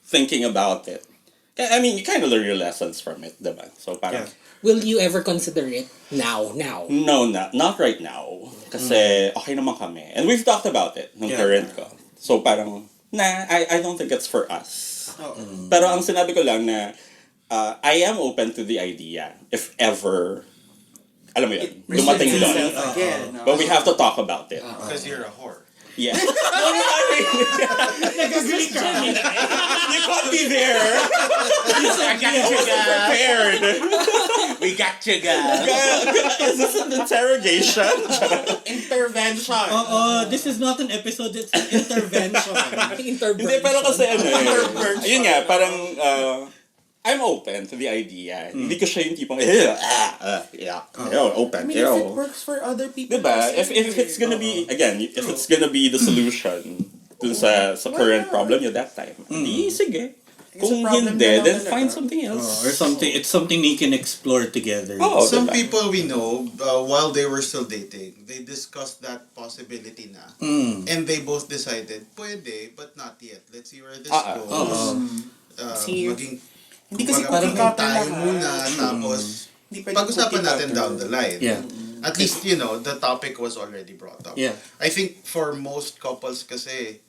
thinking about it, I mean, you kind of learn your lessons from it, diba? So parang, Will you ever consider it now? no, not right now. Kasi okay naman kami. And we've talked about it ng current ko. So parang, I don't think it's for us. Pero ang sinabi ko lang na, I am open to the idea, if ever, alam mo yun, dumating doon. Again. But we have to talk about it. Because you're a whore. Yeah. You caught me there. I got you, guys. Prepared. We got you, guys. Is this an interrogation? Intervention. This is not an episode, it's an intervention. Hindi, pero kasi ano eh. Yun nga, parang, I'm open to the idea. Hindi ko siya yung tipong, open. I mean, if it works for other people. Diba? If it's gonna be, again, if it's gonna be the solution dun sa current problem nyo that time, di sige. Kung problem hindi, na lang then talaga. find something else. Or something, it's something you can explore together. Oh, Some diba? people we know, while they were still dating, they discussed that possibility na. And they both decided, pwede, but not yet. Let's see where this goes. See, Maging, hindi kasi kumbaga, cookie cutter tayo lahat. muna, tapos Hindi pwede pag-usapan cookie natin cutter. down the line. Yeah. At least, the topic was already brought up. Yeah. I think for most couples kasi,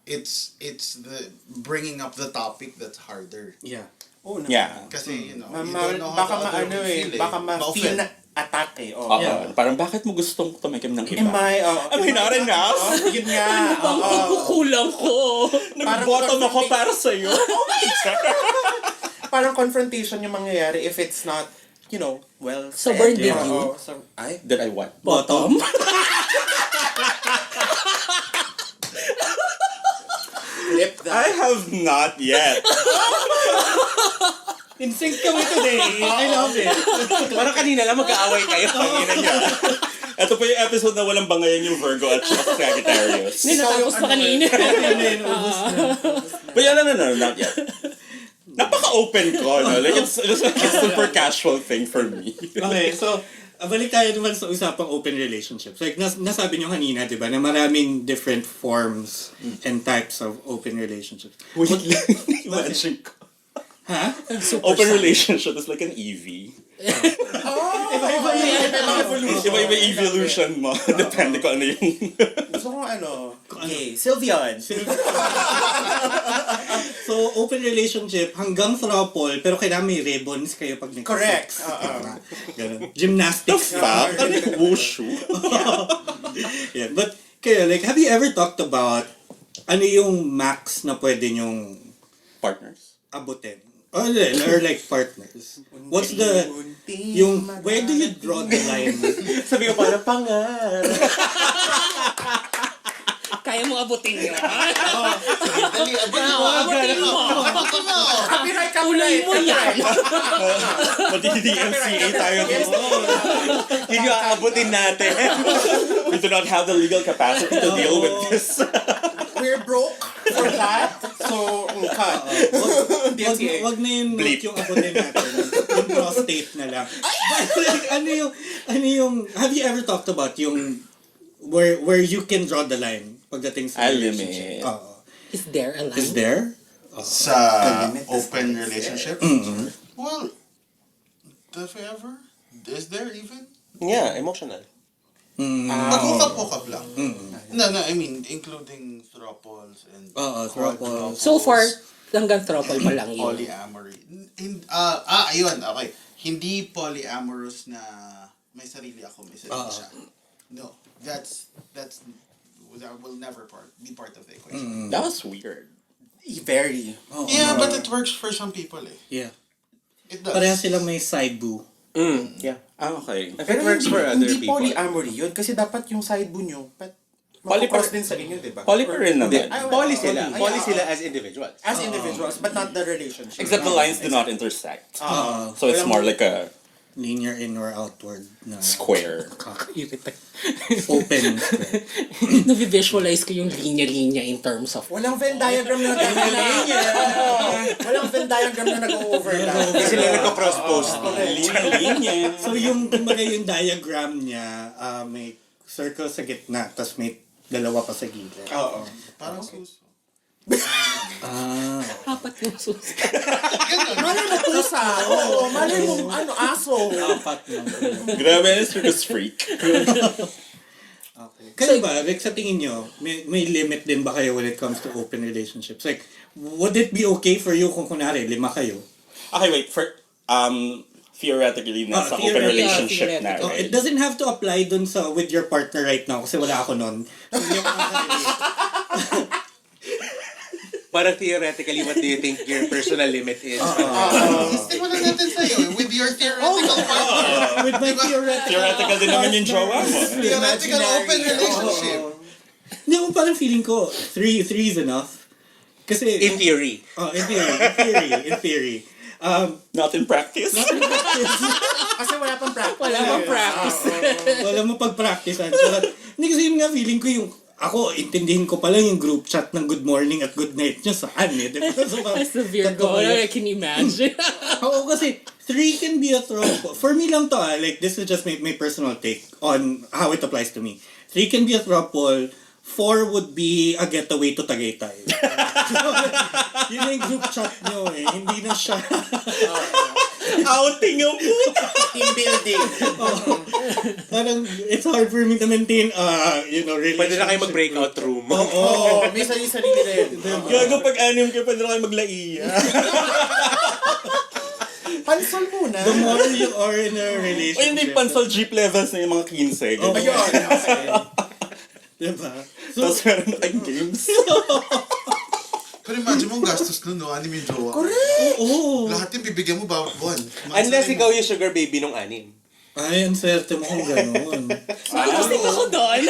it's the bringing up the topic that's harder. Yeah. Oo naman. Yeah. Kasi, you Ma- don't know how baka the other will feel baka ma-feel Ma-offend. na attack eh. Oh. Oo. Parang bakit mo gustong tumikim ng iba? Am I not enough? Yun nga. Ang kukulang ko. Nag-bottom ako para sa'yo. Parang confrontation yung mangyayari if it's not, well said. So, where did Oo. you? So, ay, Did I what? Bottom? flip I that. have not yet. In sync kami today. I love it. Parang kanina lang mag-aaway kayo. Pangina niya. Ito po yung episode na walang bangayan yung Virgo at Sagittarius. Hindi, natapos pa kanina. But yeah, no, not yet. Napaka-open ko, no? Like, it's a super casual thing for me. Okay, so, balik tayo naman sa usapang open relationships. Like, nasabi nyo kanina, di ba, na maraming different forms and types of open relationships. Imagine ko. Ha? Open relationship is like an EV. Iba-iba evolution mo. Depende ko ano yung... Gusto ko okay, Sylvian. So, open relationship hanggang throuple, pero kailangan may ribbons kayo pag nag-sex. Correct. Ganun. Gymnastics. Fuck? Ano yung wushu? Yeah, but, kayo, like, have you ever talked about ano yung max na pwede nyong Partners. abutin? Or like partners. What's the, where do you draw the line? Sabi ko parang pangar. Kaya mo abutin yun. Dali, Abutin mo. Copyright, Tuloy mo yan. Mati-DMCA tayo dito. Yun yung aabutin natin. We do not have the legal capacity to deal with this. We're broke for that. So, cut. Wag na yung Bleep. yung abutin natin. Yung prostate na lang. Like, ano yung, have you ever talked about yung, where you can draw the line pagdating sa A relationship? limit. Is there a line? Is there? Sa open relationship? Well, does we ever? Is there even? Yeah, emotional. Mag-hook-up lang. No, I mean, including throuples and throuples. So far, hanggang throuple pa lang yun. polyamory. Ayun, okay. Hindi polyamorous na may sarili ako, may sarili siya. No, that will never be part of the equation. That was weird. Very. Yeah, but it works for some people eh. Yeah. It does. Pareha silang may side boo. Yeah. Okay. If it works for other hindi people. polyamory yun kasi dapat yung side boo nyo, Poly- cross din sa inyo, di ba? Poly pa rin naman. Ay, Poly sila. Ay, Poly sila as individuals. As individuals, but not the relationship. Except the lines do not intersect. So it's Walang- more like a Linear in or outward na square. Kakairit. open. Navivisualize ko yung linya-linya in terms of Walang Venn diagram na Walang Venn diagram na nag-overlap. Hindi sila nagko-cross-post. Linya-linya. So yung kumbaga yung diagram niya, may circle sa gitna, tapos may dalawa pa sa gilid. Oo. Parang suso. apat yung susi. Malay mo pusa. Oo, malay mo aso. Apat lang. Grabe na circus freak. Okay. Kayo ba, like sa tingin nyo, may limit din ba kayo when it comes to open relationships? Like, would it be okay for you kung kunwari, 5 kayo? Okay, wait. Theoretically, nasa open relationship na, Oh, right? it doesn't have to apply dun sa with your partner right now kasi wala ako nun. Hindi ako makaka-relate. Parang theoretically, what do you think your personal limit is? Stick mo na natin sa'yo with your theoretical partner. With my theoretical. Theoretical din naman yung jowa mo. Theoretical open relationship. Hindi, ako parang feeling ko, 3 is enough. Kasi, In theory. in theory. Not in practice. Kasi wala pang practice. Wala bang practice? Wala mo pag-practicean. Hindi kasi yun nga feeling ko yung ako, intindihin ko pala yung group chat ng good morning at good night nyo saan eh. Diba? So, As a Virgo, I can imagine. Oo, kasi 3 can be a throuple. For me lang to like this is just my personal take on how it applies to me. 3 can be a throuple. 4 would be a getaway to Tagaytay. Yun na yung group chat nyo eh. Hindi na siya. Outing yung puta! Team building. Parang it's hard for me to maintain relationship. Pwede na kayo mag-breakout room. Oo, may sarili-sarili rin. Gago pag anim kayo, pwede na kayo maglaiya. Pansol muna. The more you are in a O relationship. hindi pansol jeep levels na yung mga 15. Oo. Ayun, okay. Diba? Tapos meron na kayong games. Pero imagine mo ang gastos nun, no? Anim yung jowa. Correct. Oo. Lahat yung bibigyan mo bawat buwan. Unless ikaw yung sugar baby nung 6. Ay, ang swerte mo kung gano'n. Gusto ako doon.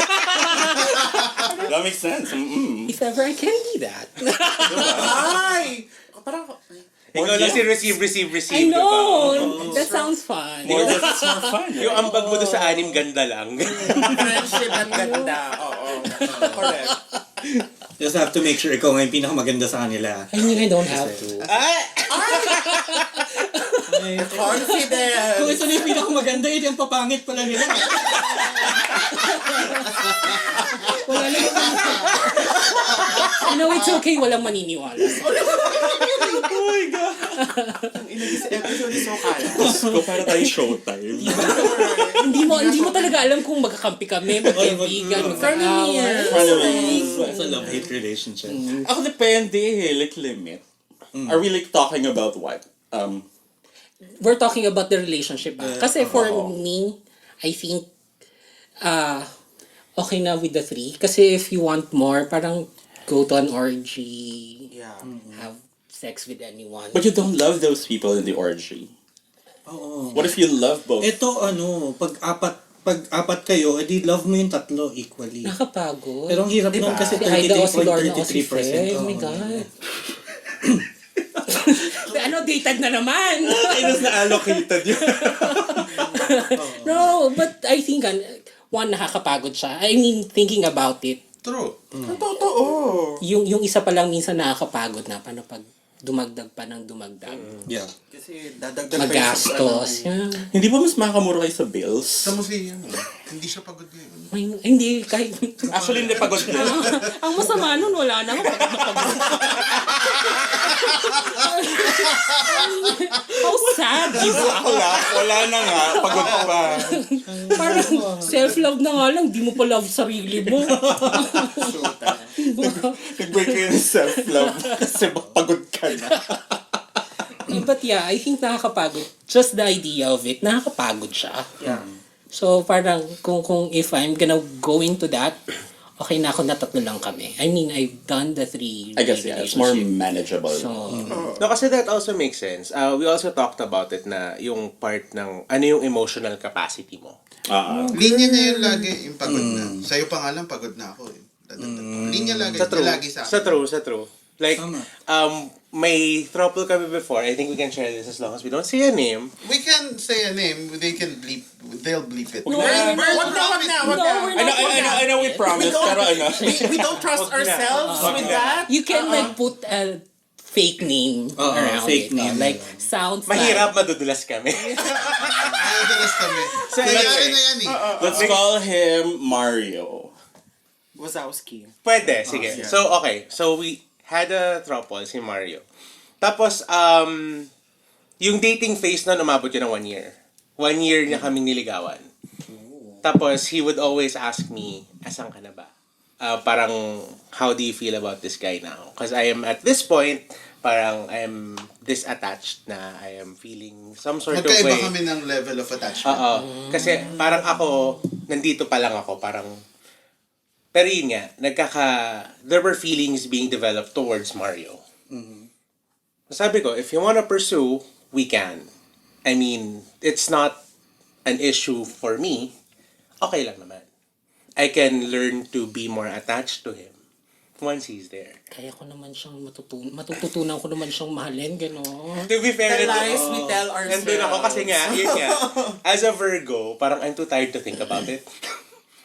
That makes sense. If ever I can be that. Ay! Parang, Ikaw lang si receive, I know! That sounds fun. More just it's more fun. Yung ambag mo doon sa 6 ganda lang. friendship ang ganda. Oo. Correct. Just have to make sure ikaw nga yung pinakamaganda sa kanila. I mean, I don't have to. Ay, Confident. kung ito na yung pinakamaganda, ito yung papangit pala nila. Wala lang. No, it's okay. Walang maniniwala. Oh my God. This episode is so kaya. Ko para tayo showtime. Hindi mo talaga alam kung magkakampi kami, magkaibigan, mag-away. It's a love-hate relationship. Ako depende like limit. Are we like talking about what? We're talking about the relationship. Kasi for me, I think, okay na with the 3. Kasi if you want more, parang go to an orgy, Yeah. have sex with anyone. But you don't love those people in the orgy. Oo. What if you love both? Ito, pag-apat kayo, edi love mo yung 3 equally. Nakapagod. Pero ang hirap nun kasi Si Aida o si Lorna o si 33.33%. Fred. Oh my God. Dated na naman. It is na allocated yun. No, but I think, one, nakakapagod siya. I mean, thinking about it, True. Totoo. yung isa pa lang minsan nakakapagod na, paano pag dumagdag pa ng dumagdag. Yeah. Kasi dadagdag Magastos. Yeah. Hindi ba mas makakamura kayo sa bills? Sa mo si hindi siya pagod ngayon. Hindi, kahit... Actually, hindi pagod na. Ang masama nun, wala na ako. How sad, di ba? Wala na nga. Pagod pa. Parang self-love na nga lang, di mo pa love sarili mo. Nag-break kayo ng self-love kasi pagod ka na. But yeah, I think nakakapagod. Just the idea of it, nakakapagod siya. Yeah. So parang kung if I'm gonna go into that, okay na ako na 3 lang kami. I mean, I've done the 3. I guess, yeah, it's more manageable. So, No, kasi that also makes sense. We also talked about it na yung part ng ano yung emotional capacity mo. Linya niya yun lagi yung pagod na. Sa'yo pa nga lang pagod na ako eh. Linya lagi. Lagi sa akin. Sa true. Like, may trouble kami before. I think we can share this as long as we don't say a name. We can say a name. They'll bleep it. No, Wag na. I know we promised, pero ano. We don't trust ourselves with that. you can like put a fake name around fake it. name. Like, sounds Mahirap, madudulas kami. Madalas kami. So Nangyari anyway, na yan eh. Let's call him Mario. Wazowski. Pwede, sige. So, okay. So, we had a throuple, si Mario. Tapos, yung dating phase na umabot yun ng 1 year. 1 year niya kaming niligawan. Tapos, he would always ask me, asan ka na ba? Parang, how do you feel about this guy now? Because I am at this point, parang I am this attached na I am feeling some sort of way. Magkaiba kami ng level of attachment. Oo. Kasi parang ako, nandito pa lang ako, parang, pero yun nga, there were feelings being developed towards Mario. Sabi ko, if you wanna pursue, we can. I mean, it's not an issue for me. Okay lang naman. I can learn to be more attached to him once he's there. Kaya ko naman siyang matututunan ko naman siyang mahalin, gano'n. To be fair, The lies we tell ourselves. nandun ako kasi nga, yun nga, as a Virgo, parang I'm too tired to think about it.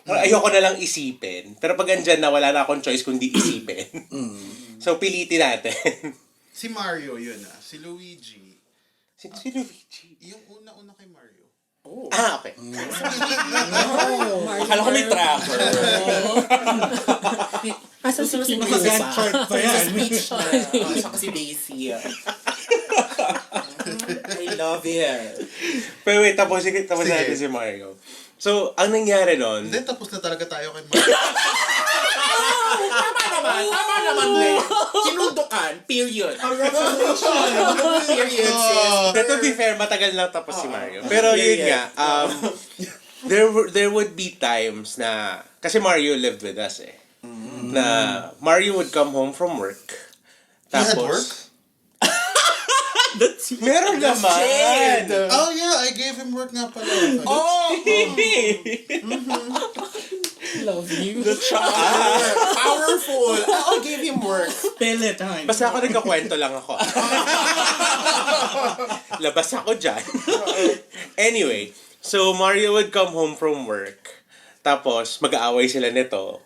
Ayoko na lang isipin. Pero pag andyan na, wala na akong choice kundi isipin. So, pilitin natin. Si Mario, yun Si Luigi. Si Luigi. Yung una-una kay Mario. Okay. Akala ko may tracker. Asa si King Naka-Gantt chart pa yan. Speech na. Siya kasi Daisy. I love it. Pero wait, tapos natin Sige. si Mario. So, ang nangyari nun, Hindi, tapos na talaga tayo kay Mario. Tama naman din. Kinundukan. Period. Period, sis. to be fair, matagal lang tapos si Mario. Pero yun nga, there would be times na, kasi Mario lived with us na Mario would come home from work. He had work? Meron naman! Oh yeah, I gave him work nga pala. Love you. The Tsaa. Powerful. I'll give him work. Spell it, ha? Basta ako nagkakwento lang ako. Labas ako dyan. Anyway, so Mario would come home from work. Tapos, mag-aaway sila nito.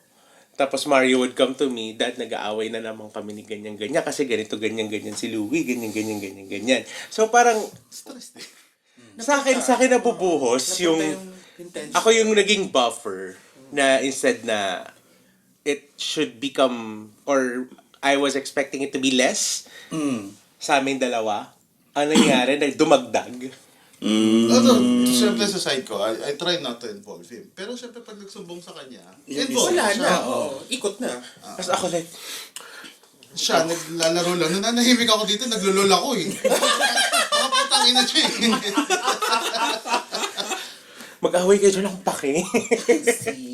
Tapos Mario would come to me, Dad, nag-aaway na naman kami ni ganyan-ganyan kasi ganito, ganyan-ganyan si Louie, ganyan-ganyan. So parang, sa akin nabubuhos yung, ako yung naging buffer na instead na it should become, or I was expecting it to be less sa aming dalawa. Ang nangyari, dumagdag. Siyempre sa side ko, I try not to involve him. Pero siyempre pag nagsumbong sa kanya, involve Wala siya. na. Ikot na. Tapos ako like, Siya, naglalaro lang. Nung nanahimik ako dito, naglulol ako Mga putang ina siya mag-away kayo dyan akong pake.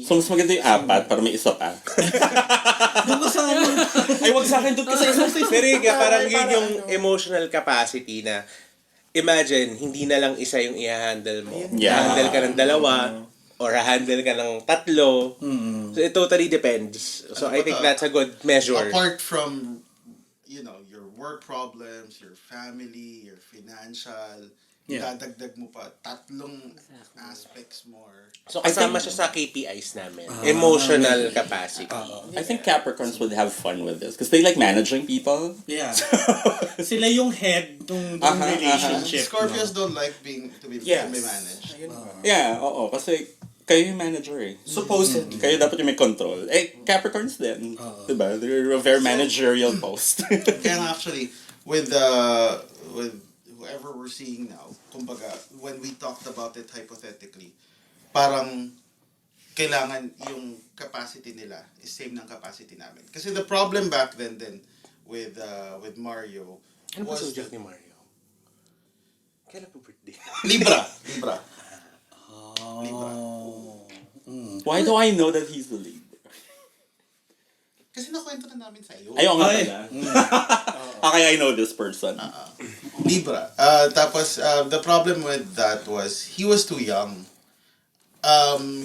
So, mas maganda yung apat para may isa pa. Ay, wag sa akin doon kasi Pero yun nga, parang yun yung emotional capacity na imagine, hindi na lang isa yung i-handle mo. Yeah. I-handle ka ng dalawa or i-handle ka ng tatlo. So it totally depends. So I think that's a good measure. Apart from, your work problems, your family, your financial, dadagdag mo pa tatlong aspects more. So kasama siya sa KPIs namin. Emotional capacity. I think Capricorns would have fun with this because they like managing people. Yeah. Sila yung head ng relationship. Scorpios don't like to be managed. Yeah, oo. Kasi kayo yung manager Supposedly. Kayo dapat yung may control. Capricorns din. Diba? They're a very managerial post. Kaya actually, with whoever we're seeing now, kumbaga, when we talked about it hypothetically, parang kailangan yung capacity nila is same ng capacity namin. Kasi the problem back then with Mario Ano ba was zodiac ni Mario? Kailan po birthday? Libra. Why do I know that he's the lead? Kasi nakwento na namin sa iyo. Ayaw nga pala. Okay, I know this person. Libra. Tapos, the problem with that was, he was too young.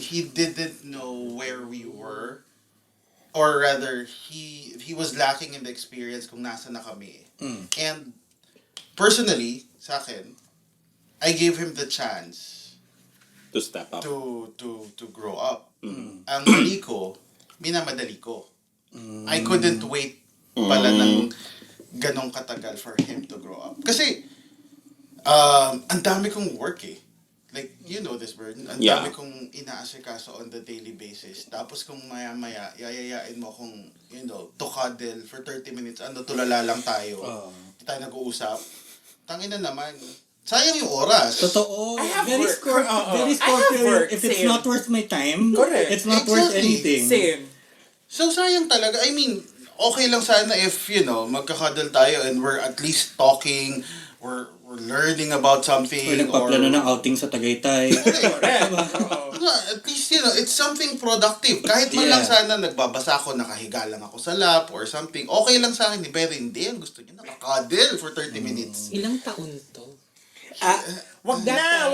He didn't know where we were. Or rather, he was lacking in the experience kung nasa na kami. And, personally, sa akin, I gave him the chance To step up. to grow up. Ang mali ko, minamadali ko. I couldn't wait pala ng ganong katagal for him to grow up. Kasi, ang dami kong work Like, you know this, Burden. Ang dami kong inaasikaso on the daily basis. Tapos kung maya-maya, yayayain mo kung, to cuddle for 30 minutes, tulala lang tayo. Hindi tayo nag-uusap. Tangina naman. Sayang yung oras. Totoo. I have Very work. very I have Scorpio. work. If it's Same. not worth my time, Correct. it's not worth Exactly. anything. Same. So, sayang talaga. I mean, okay lang sana if, magkakadal tayo and we're at least talking, we're learning about something. Or nagpaplano ng outing sa Tagaytay. No, at least, it's something productive. Kahit man lang sana nagbabasa ako, nakahiga lang ako sa lap or something. Okay lang sa akin. Pero hindi. Ang gusto niya, nakakadal for 30 minutes. Ilang taon to? Wag na.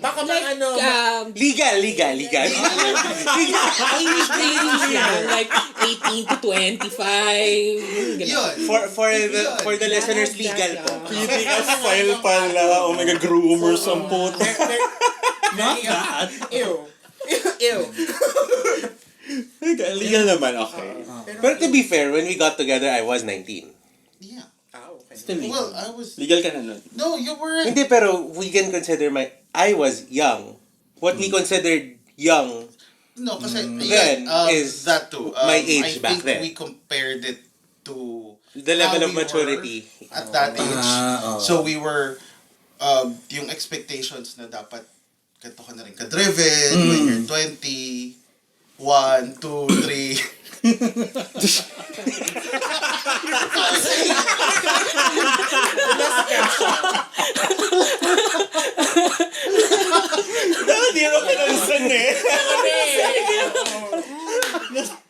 Baka Like, Legal. English lang, like 18 to 25. Ganun. Yun. For the listeners, legal po. PDS file pala. Oh my God, groomers ang puto. Not that. Ew. Ew. Legal naman, okay. But to be fair, when we got together, I was 19. Yeah. Okay. Still legal. Well, I was... Legal ka na nun. No, you weren't. Hindi, pero we can consider I was young. What we considered young, No, kasi Then, is that too. my age I back think then. we compared it to the level of how we maturity. were at that age. oo. So we were yung expectations na dapat ganito ka na rin ka-driven when you're 20, 1, 2, 3. Hindi ako pinalisan eh.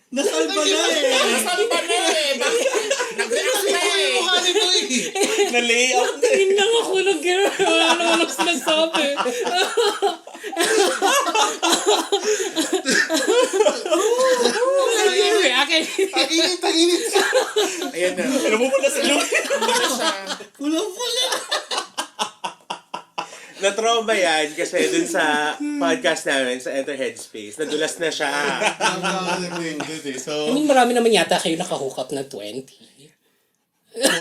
Nasalba na eh. Nasaan ba na eh? Nag-relax na eh. Mukha nito eh. Na-layout na eh. Tingin lang ako wala naman ako sinasabi. Anyway, okay. Taginit. Ayan na. Ano mo pala sa loob? Ano siya? Na-trauma yan kasi dun sa podcast namin, sa Enter Headspace, nadulas na siya. So, I mean, marami naman yata kayo nakahook up na 20. 3, 4,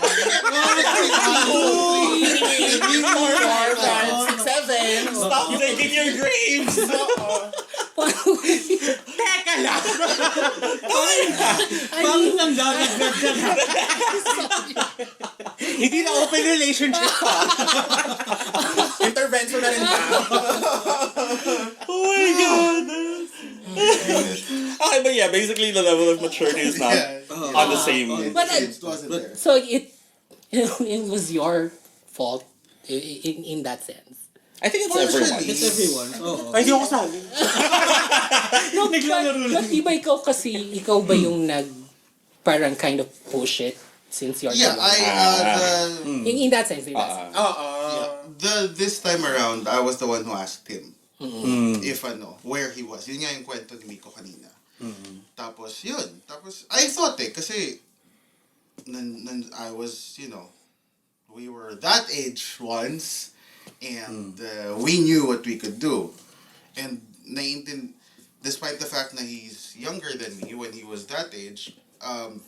5, 6, 7. Stop digging your graves! Teka lang! Parang nang dadagdag ka na. Hindi na open relationship pa. Intervention na rin ba? Oh my god! Okay, but yeah, basically the level of maturity is not on the same. But it wasn't there. So it was your fault in that sense. I think it's everyone. It's everyone. Oo. Ay, hindi ako kasali. No, Naglalaro lang. but iba ikaw kasi, ikaw ba yung parang kind of push it since you're Yeah, in that sense, in that sense. this time around, I was the one who asked him if where he was. Yun nga yung kwento ni Miko kanina. Tapos, yun. Tapos, I thought kasi, I was, we were that age once, and we knew what we could do. And despite the fact na he's younger than me when he was that age,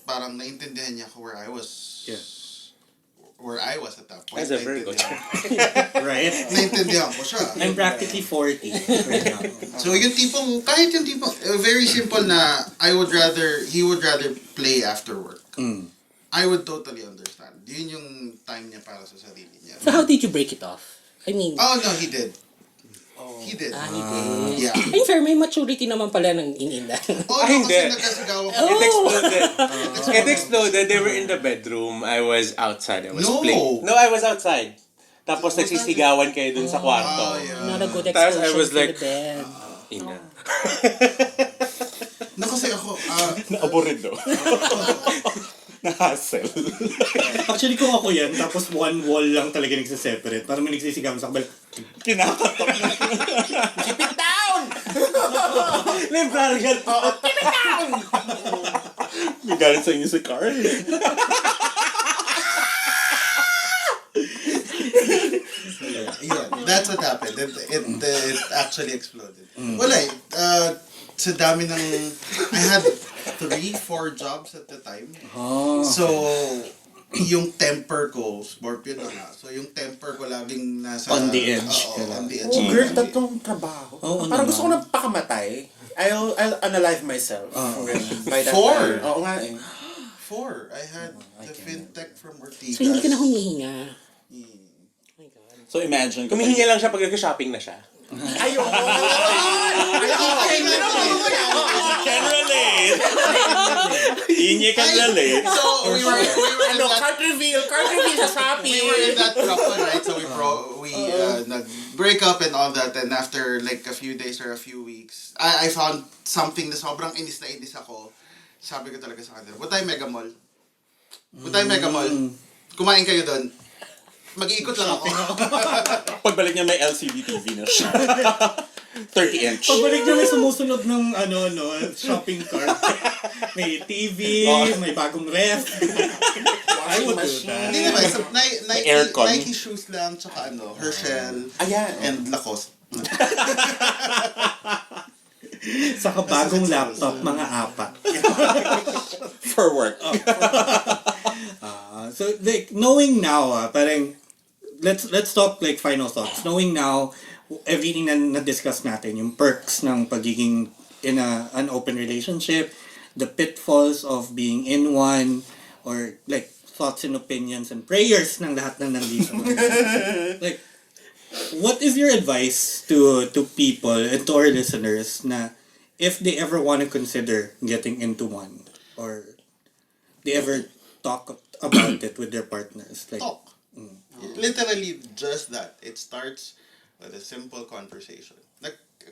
parang naintindihan niya ako where I was. Yeah. Where I was at that point. As a Virgo. Right? Naintindihan ko siya. I'm practically 40 right now. So yung tipong, very simple na he would rather play after work. I would totally understand. Yun yung time niya para sa sarili niya. So how did you break it off? I mean, Oh no, he did. He did. he did. Yeah. In fair, may maturity naman pala in that. Oh Ay, no, kasi hindi. nagkasigawan ko. It exploded. It exploded. They were in the bedroom. I was outside. I was No. playing. No, I was outside. Tapos nagsisigawan kayo dun sa kwarto. Not a good Tapos I explosion was for like, the bed. Ina. Na kasi ako, Na-aburrido. Na-hassle. Actually, kung ako yan, tapos one wall lang talaga nagsiseparate. Parang may nagsisigawan sa kabal. Kinakatok na. Keep it down! Librarian. Keep it down! May galit sa inyo si Carl. yun, that's what happened. It actually exploded. Wala sa dami ng, I had 3-4 jobs at the time. So, yung temper ko, Scorpio na nga. So, yung temper ko laging nasa... On the edge. On the edge. Oh, girl, tatlong trabaho. Oo Parang naman. gusto ko na pakamatay. I'll unalive myself. By that 4? time. Oo nga eh. 4. I had the fintech from Ortigas. So hindi ka na humihinga. Oh my God. So imagine, Kumihinga lang siya pag nag-shopping na siya. Ayun! can relate. Inye can relate. So, we were in that... Card reveal sa Shopee. We were in that couple, right? So we nag-break up and all that, and after like a few days or a few weeks, I found something na sobrang inis na inis ako. Sabi ko talaga sa kanila, punta tayo Mega Mall. Punta tayo Mega Mall. Kumain kayo doon. Mag-iikot lang ako. Pagbalik niya may LCD TV na siya. 30-inch. Pagbalik niya may sumusunod ng shopping cart. May TV, may bagong ref. I would do that. Hindi naman, so, Aircon. Nike shoes lang, tsaka Herschel, Ayan. and Lacoste. Saka bagong laptop, mga 4. For work. So like knowing now, parang let's talk like final thoughts. Knowing now everything na discuss natin, yung perks ng pagiging in an open relationship, the pitfalls of being in one, or like thoughts and opinions and prayers ng lahat ng nandito. Like, what is your advice to people and to our listeners na if they ever want to consider getting into one, or they ever talk about it with their partners? Like, Talk. Literally just that. It starts with a simple conversation.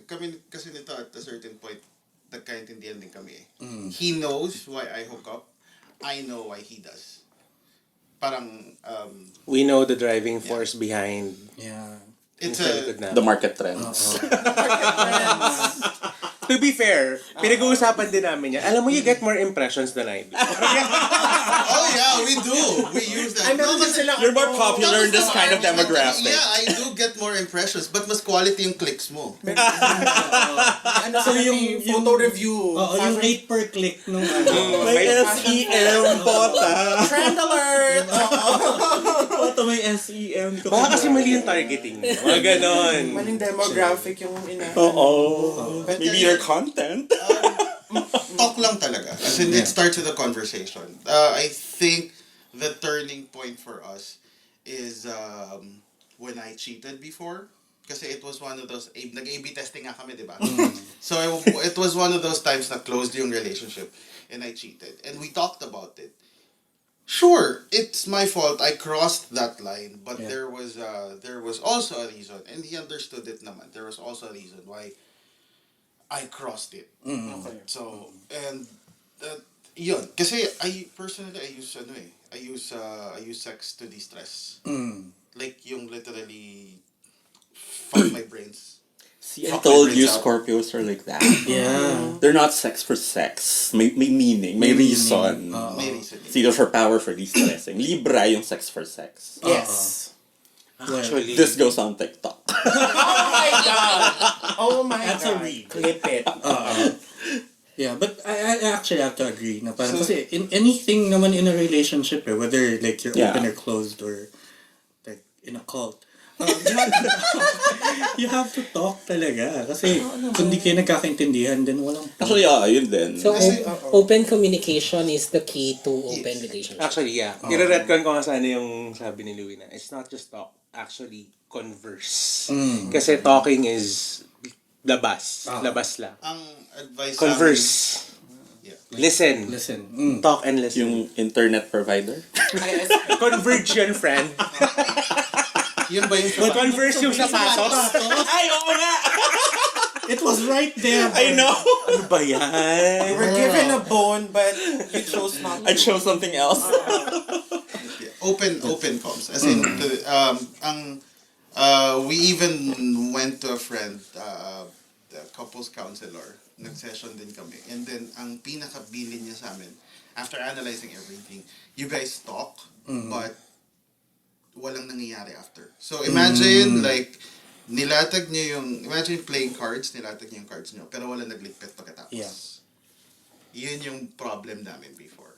Kami kasi nito at a certain point, nagkaintindihan din kami eh. He knows why I hook up. I know why he does. Parang, We know the driving force behind yeah. it's sa a... likod namin. The market trends. To be fair, pinag-uusapan din namin yan. Alam mo, you get more impressions than I do. Oh yeah, we do. We use that. Ay, meron din kasi- silang You're more ano, popular in this kind of demographic. Yeah, I do get more impressions, but mas quality yung clicks mo. ano So, so yung- yung photo review. Oo, yung rate per click nung ano. May SEM pota. Trend alert! Pota may SEM. Baka kasi mali yung targeting mo. Mga ganon. Maling demographic yung ina. Oo. But Maybe yeah, your content. talk lang talaga. As in, it starts with a conversation. I think the turning point for us is when I cheated before. Kasi it was one of those, nag-A-B testing nga kami, di ba? So it was one of those times na closed yung relationship and I cheated. And we talked about it. Sure, it's my fault. I crossed that line, but there was also a reason, and he understood it naman. There was also a reason why I crossed it. Okay. So, and yun. Kasi I use sex to de-stress. Like yung literally fuck my brains. See, I Fuck told my you brains out. Scorpios are like that. Yeah. They're not sex for sex. May meaning, may reason. May reason. It's either for power, for de-stressing. Libra yung sex for sex. Yes. Actually, This goes on TikTok. Oh my God! Oh my That's God. a read. Clip it. Yeah, but I actually have to agree na parang kasi in anything naman in a relationship, whether like you're Yeah. open or closed or like in a cult, you have to talk talaga. Kasi kung di kayo nagkakaintindihan, then walang Actually, yun din. So, Kasi- open communication is the key to open relationship. actually, yeah. Ire-retcon ko nga sana yung sabi ni Louie na it's not just talk, actually converse. Kasi talking is labas. Labas lang. Ang advice Converse. Yeah. Listen. listen. Talk and listen. Yung internet provider. Converge yun, friend. Yun ba yung Converse yung sapatos. Ay, oo nga! It was right there. I know! Ano ba yan? You were given a bone, but you chose not to. I chose something else. open comms. As in, we even went to a friend, the couples counselor. Nag-session din kami. And then, ang pinaka-bilin niya sa amin, after analyzing everything, you guys talk, but walang nangyayari after. So, imagine, like, nilatag niyo imagine playing cards, nilatag niyo yung cards niyo, pero walang nagligpit pagkatapos. Yeah. Yun yung problem namin before.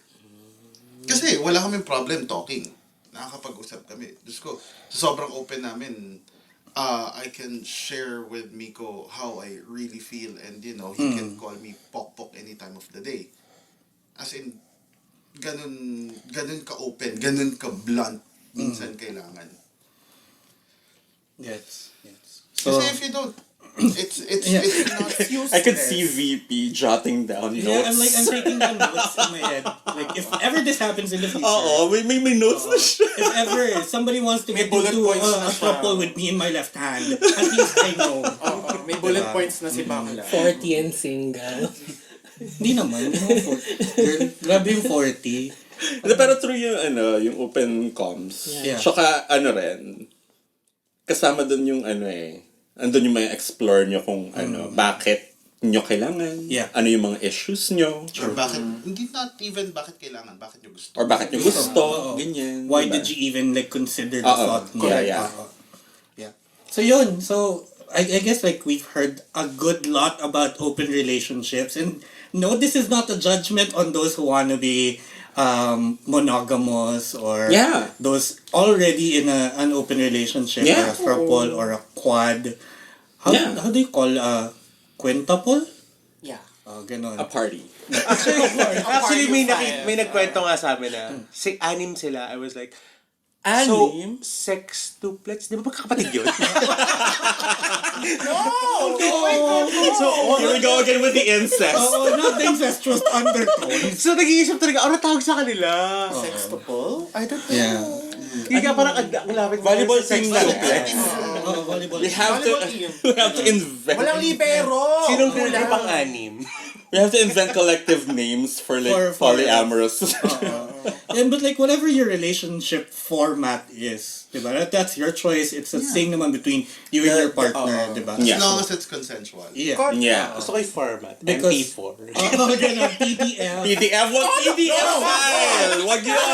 Kasi wala kaming problem talking. Nakakapag-usap kami. Diyos ko, sobrang open namin. I can share with Miko how I really feel, and he can call me Pok any time of the day. As in, ganun ka-open, ganun ka-blunt, minsan kailangan. Yes. So, Kasi if you don't, it's not I could see VP jotting down yeah, notes. I'm taking down notes in my head. Like, if ever this happens in the future, Oo, may notes na siya. if ever somebody wants to May get bullet into points na a siya. couple with me in my left hand, at least I know. May bullet points na si Bakla. 40 and single. Hindi naman. Girl, grabe yung 40. Pero true yung open comms. Yeah. Tsaka rin, kasama dun yung andun yung may explore nyo kung bakit nyo kailangan, Yeah. ano yung mga issues nyo, or bakit, hindi not even bakit kailangan, bakit nyo gusto. or bakit nyo gusto, ganyan. Why diba? did you even like consider the thought? Yeah, yeah. Yeah. So yun. So I guess like we've heard a good lot about open relationships, and no, this is not a judgment on those who want to be monogamous or Yeah. those already in an open relationship or Yeah. a throuple or a quad. Yeah. How do you call quintuple? Yeah. Ganon. A party. Actually, may, Party may five. nagkwento nga sa amin na anim sila. I was like, Anim? so, sextuplets? Di ba magkakapatid yun? So, here we go again with the incest. Oh, not the incestuous undertones. So, nag-iisip talaga, ano tawag sa kanila? Sextuple? I don't know. Yeah. Hindi ka parang ang lapit. Volleyball team na. Volleyball. We have to, Volleyball team. we have to invent. Walang libero! Sinong kulay pang-anim? We have to invent collective names for like For- polyamorous. And but like whatever your relationship format is, diba? That's your choice. It's the same naman between you and your partner, diba? As Yeah. long as it's consensual. Yeah. Yeah. Gusto ko yung format. Because- MP4. Oh, ganun. PDF. PDF? Wag PDF file! Wag yun!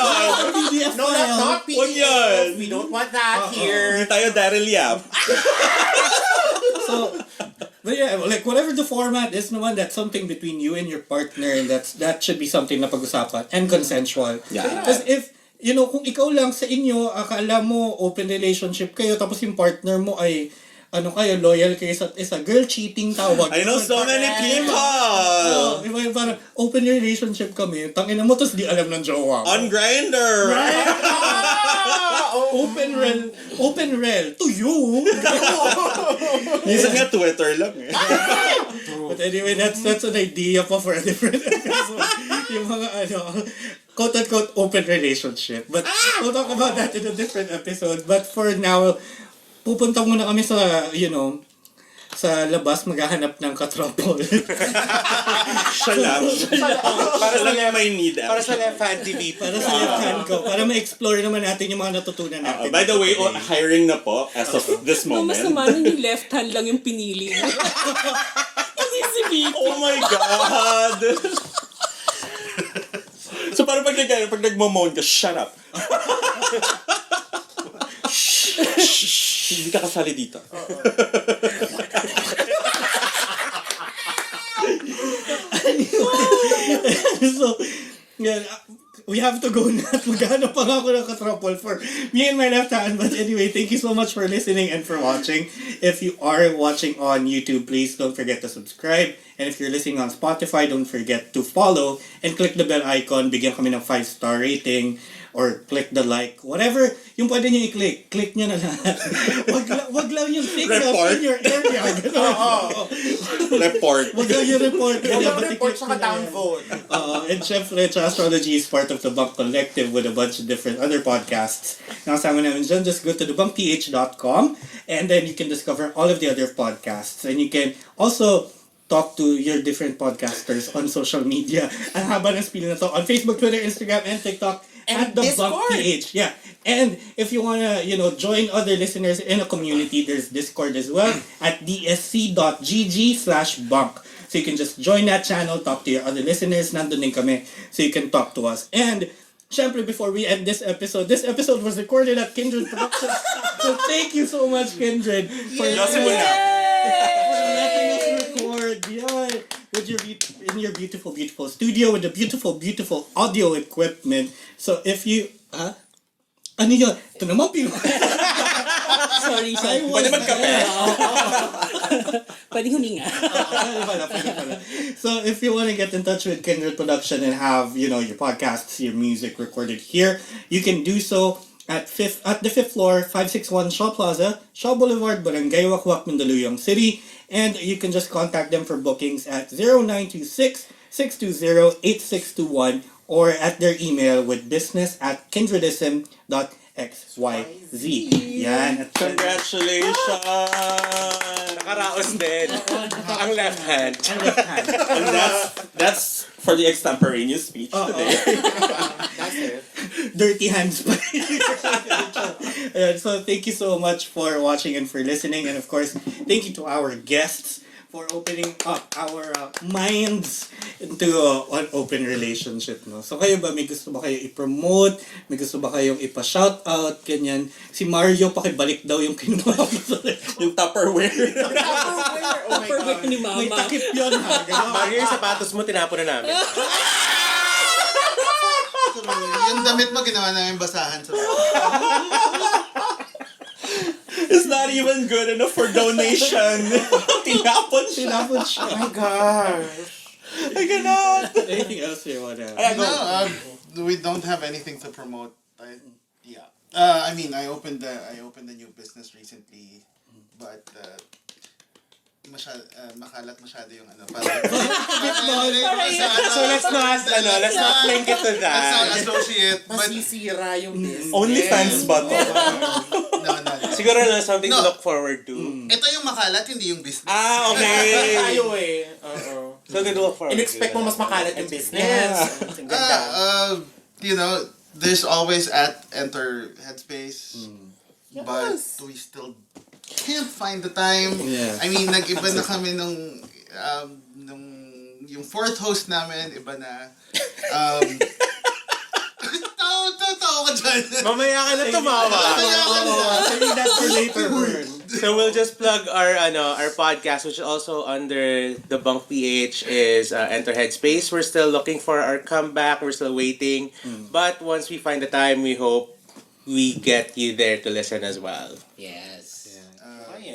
PDF No, file. not Wag PDF. yan. We don't want that Hindi here. tayo Daryl Yap. So, but yeah, like whatever the format is naman, that's something between you and your partner, and that should be something na pag-usapan and consensual. Yeah. Because if, you know, kung ikaw lang sa inyo, akala mo open relationship kayo, tapos yung partner mo ay, ano kayo, loyal kayo sa isa, girl cheating tawag. I know so many people! Iba yung parang open relationship kami, tangina mo, tapos di alam ng jowa mo. On Grindr! Open rel to you. Minsan nga Twitter lang eh. But anyway, that's an idea pa for a different episode. Yung mga quote-unquote open relationship. But we'll talk about that in a different episode. But for now, pupunta muna kami sa, sa labas maghahanap ng katropol. Siya lang. Para sa lang may need. Para sa left hand TV. Para sa left hand ko. Para ma-explore naman natin yung mga natutunan natin. By the way, hiring na po as of this No, mas moment. naman yung left hand lang yung pinili mo. Hindi si Vicky. Oh my God! So parang pag nagmo-moan ka, shut up. Hindi ka kasali dito. So, yeah, we have to go na at maghanap pa nga ako ng katropol for me and my left hand. But anyway, thank you so much for listening and for watching. If you are watching on YouTube, please don't forget to subscribe. And if you're listening on Spotify, don't forget to follow and click the bell icon. Bigyan kami ng 5-star rating or click the like. Whatever yung pwede nyo i-click, click nyo na lahat. wag lang yung signal Report. in your area. Report. Wag lang yung report. Walang But report i-click sa nyo na yan. downvote. And syempre, Tsaastrology is part of the Bunk Collective with a bunch of different other podcasts. Nakasama namin dyan, just go to thebunkph.com and then you can discover all of the other podcasts. And you can also talk to your different podcasters on social media. Ang haba ng spiel na to on Facebook, Twitter, Instagram, and TikTok. And at the Discord. Bunk PH. Yeah. And if you wanna, join other listeners in a community, there's Discord as well at dsc.gg/bunk. So you can just join that channel, talk to your other listeners, nandun din kami, so you can talk to us. And syempre, before we end this episode was recorded at Kindred Productions. So thank you so much, Kindred, for Yosin mo na. letting us record. Yeah. In your beautiful, beautiful studio with the beautiful, beautiful audio equipment. So if you... Ano yun? Ito naman, Sorry. Pwede magkape. Pwede huminga. Pwede pala. So if you want to get in touch with Kindred Production and have, your podcasts, your music recorded here, you can do so at the 5th floor, 561 Shaw Plaza, Shaw Boulevard, Barangay Wakwak, Mandaluyong City. And you can just contact them for bookings at 0926-620-8621 or at their email with business@kindredism.xyz. Yan. Congratulations! Nakaraos din. Ang left hand. And that's for the extemporaneous speech today. That's it. Dirty hands pa. Ayan, so thank you so much for watching and for listening. And of course, thank you to our guests for opening up our minds into an open relationship, no? So kayo ba, may gusto ba kayo i-promote? May gusto ba kayong ipa-shoutout? Ganyan. Si Mario, pakibalik daw yung kinuha ko sa Yung Tupperware. Tupperware! Oh my God. Ni Mama. May takip yun, ha? Mario, yung sapatos mo, tinapon na namin. Yung damit mo, ginawa namin basahan sa It's not even good enough for donation. Tinapon siya. siya. Oh my gosh. I cannot. Anything else you wanna... Ayan, go. No, we don't have anything to promote. I mean, I opened a new business recently, but makalat masyado yung ano. So let's not link it to Let's that. not associate. But Masisira yung business. Only fans ba to? no. Siguro lang something to No. look forward to. Ito yung makalat, hindi yung business. Ah, okay. Tayo eh. Oo. Something to look forward to. In-expect mo mas makalat yung business. Ang ganda. You know, there's always enter Headspace, but we still can't find the time. Yeah. I mean, nag-iba na kami nung yung fourth host namin, iba na. Tawa ka dyan. Mamaya ka na tumawa. Saying that for later, Vern. So we'll just plug our podcast, which is also under the Bunk PH, is Enter Headspace. We're still looking for our comeback. We're still waiting, but once we find the time, we hope we get you there to listen as well. Yes.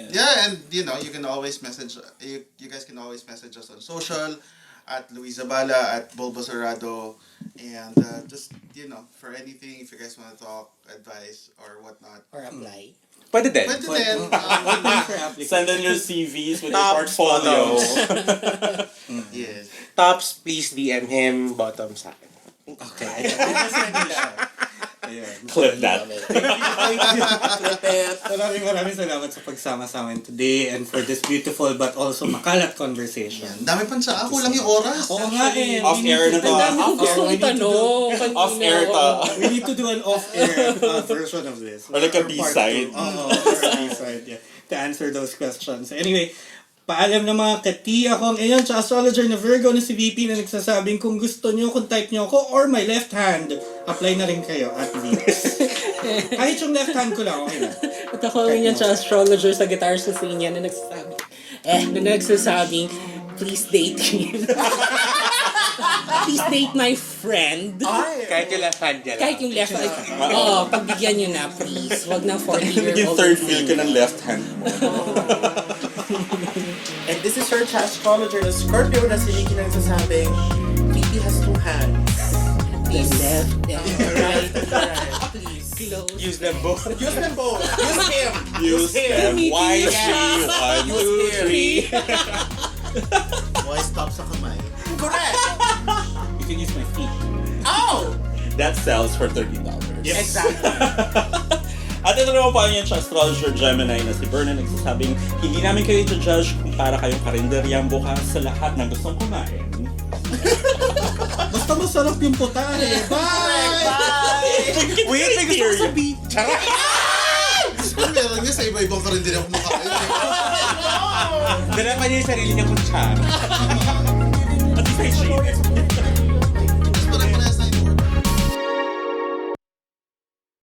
Yeah, and you know, you can always message. You guys can always message us on social at Luisa Bala at Bulbosarado, and just for anything, if you guys want to talk, advice or whatnot. Or apply. Pwede din. Pwede din. Send in your CVs with your Tops, portfolio. Yes. Tops, please DM him. Bottom sa akin. Okay. Ayan. Clip that. Maraming salamat sa pagsama sa amin today and for this beautiful but also makalat conversation. Dami pang sa ako lang yung oras. Oo nga eh. Off-air na to. Ang dami kong gusto itanong. Off-air to. We need to do an off-air version of this. Or like a Or part B-side. two. Oo, or a B-side, yeah. To answer those questions. Anyway, paalam na mga kati, ako ang ngayon sa astrologer na Virgo na si VP na nagsasabing kung gusto nyo, kung type nyo ako, or my left hand, apply na rin kayo at Venus. Kahit yung left hand ko lang, okay na. At ako ang yan sa astrologer sa guitar sa sinya na nagsasabing, please date him. Please date my friend. Kahit yung left hand niya lang. Kahit yung left hand. Oo, pagbigyan nyo na, please. Wag na 40-year-old. Naging third wheel ka ng left hand mo. And this is your astrologer na Scorpio na si Nikki na nagsasabing, VP has two hands. The left and the right. Please. Close. Use them both. Use them both. Use him. Use them wisely. 1, 2, 3. Why stop sa kamay? Correct. You can use my feet. Oh! That sells for $30. Exactly. At ito naman po yan sa astrologer Gemini na si Vernon nagsasabing hindi namin kayo i-judge kung para kayong karinderyang bukas sa lahat ng gustong kumain. Basta masarap yung putahe. Wait, may gusto ko sabihin. Meron nga sa iba-ibang ka rin din ako makain. Dala pa niya yung sarili niya kutsara.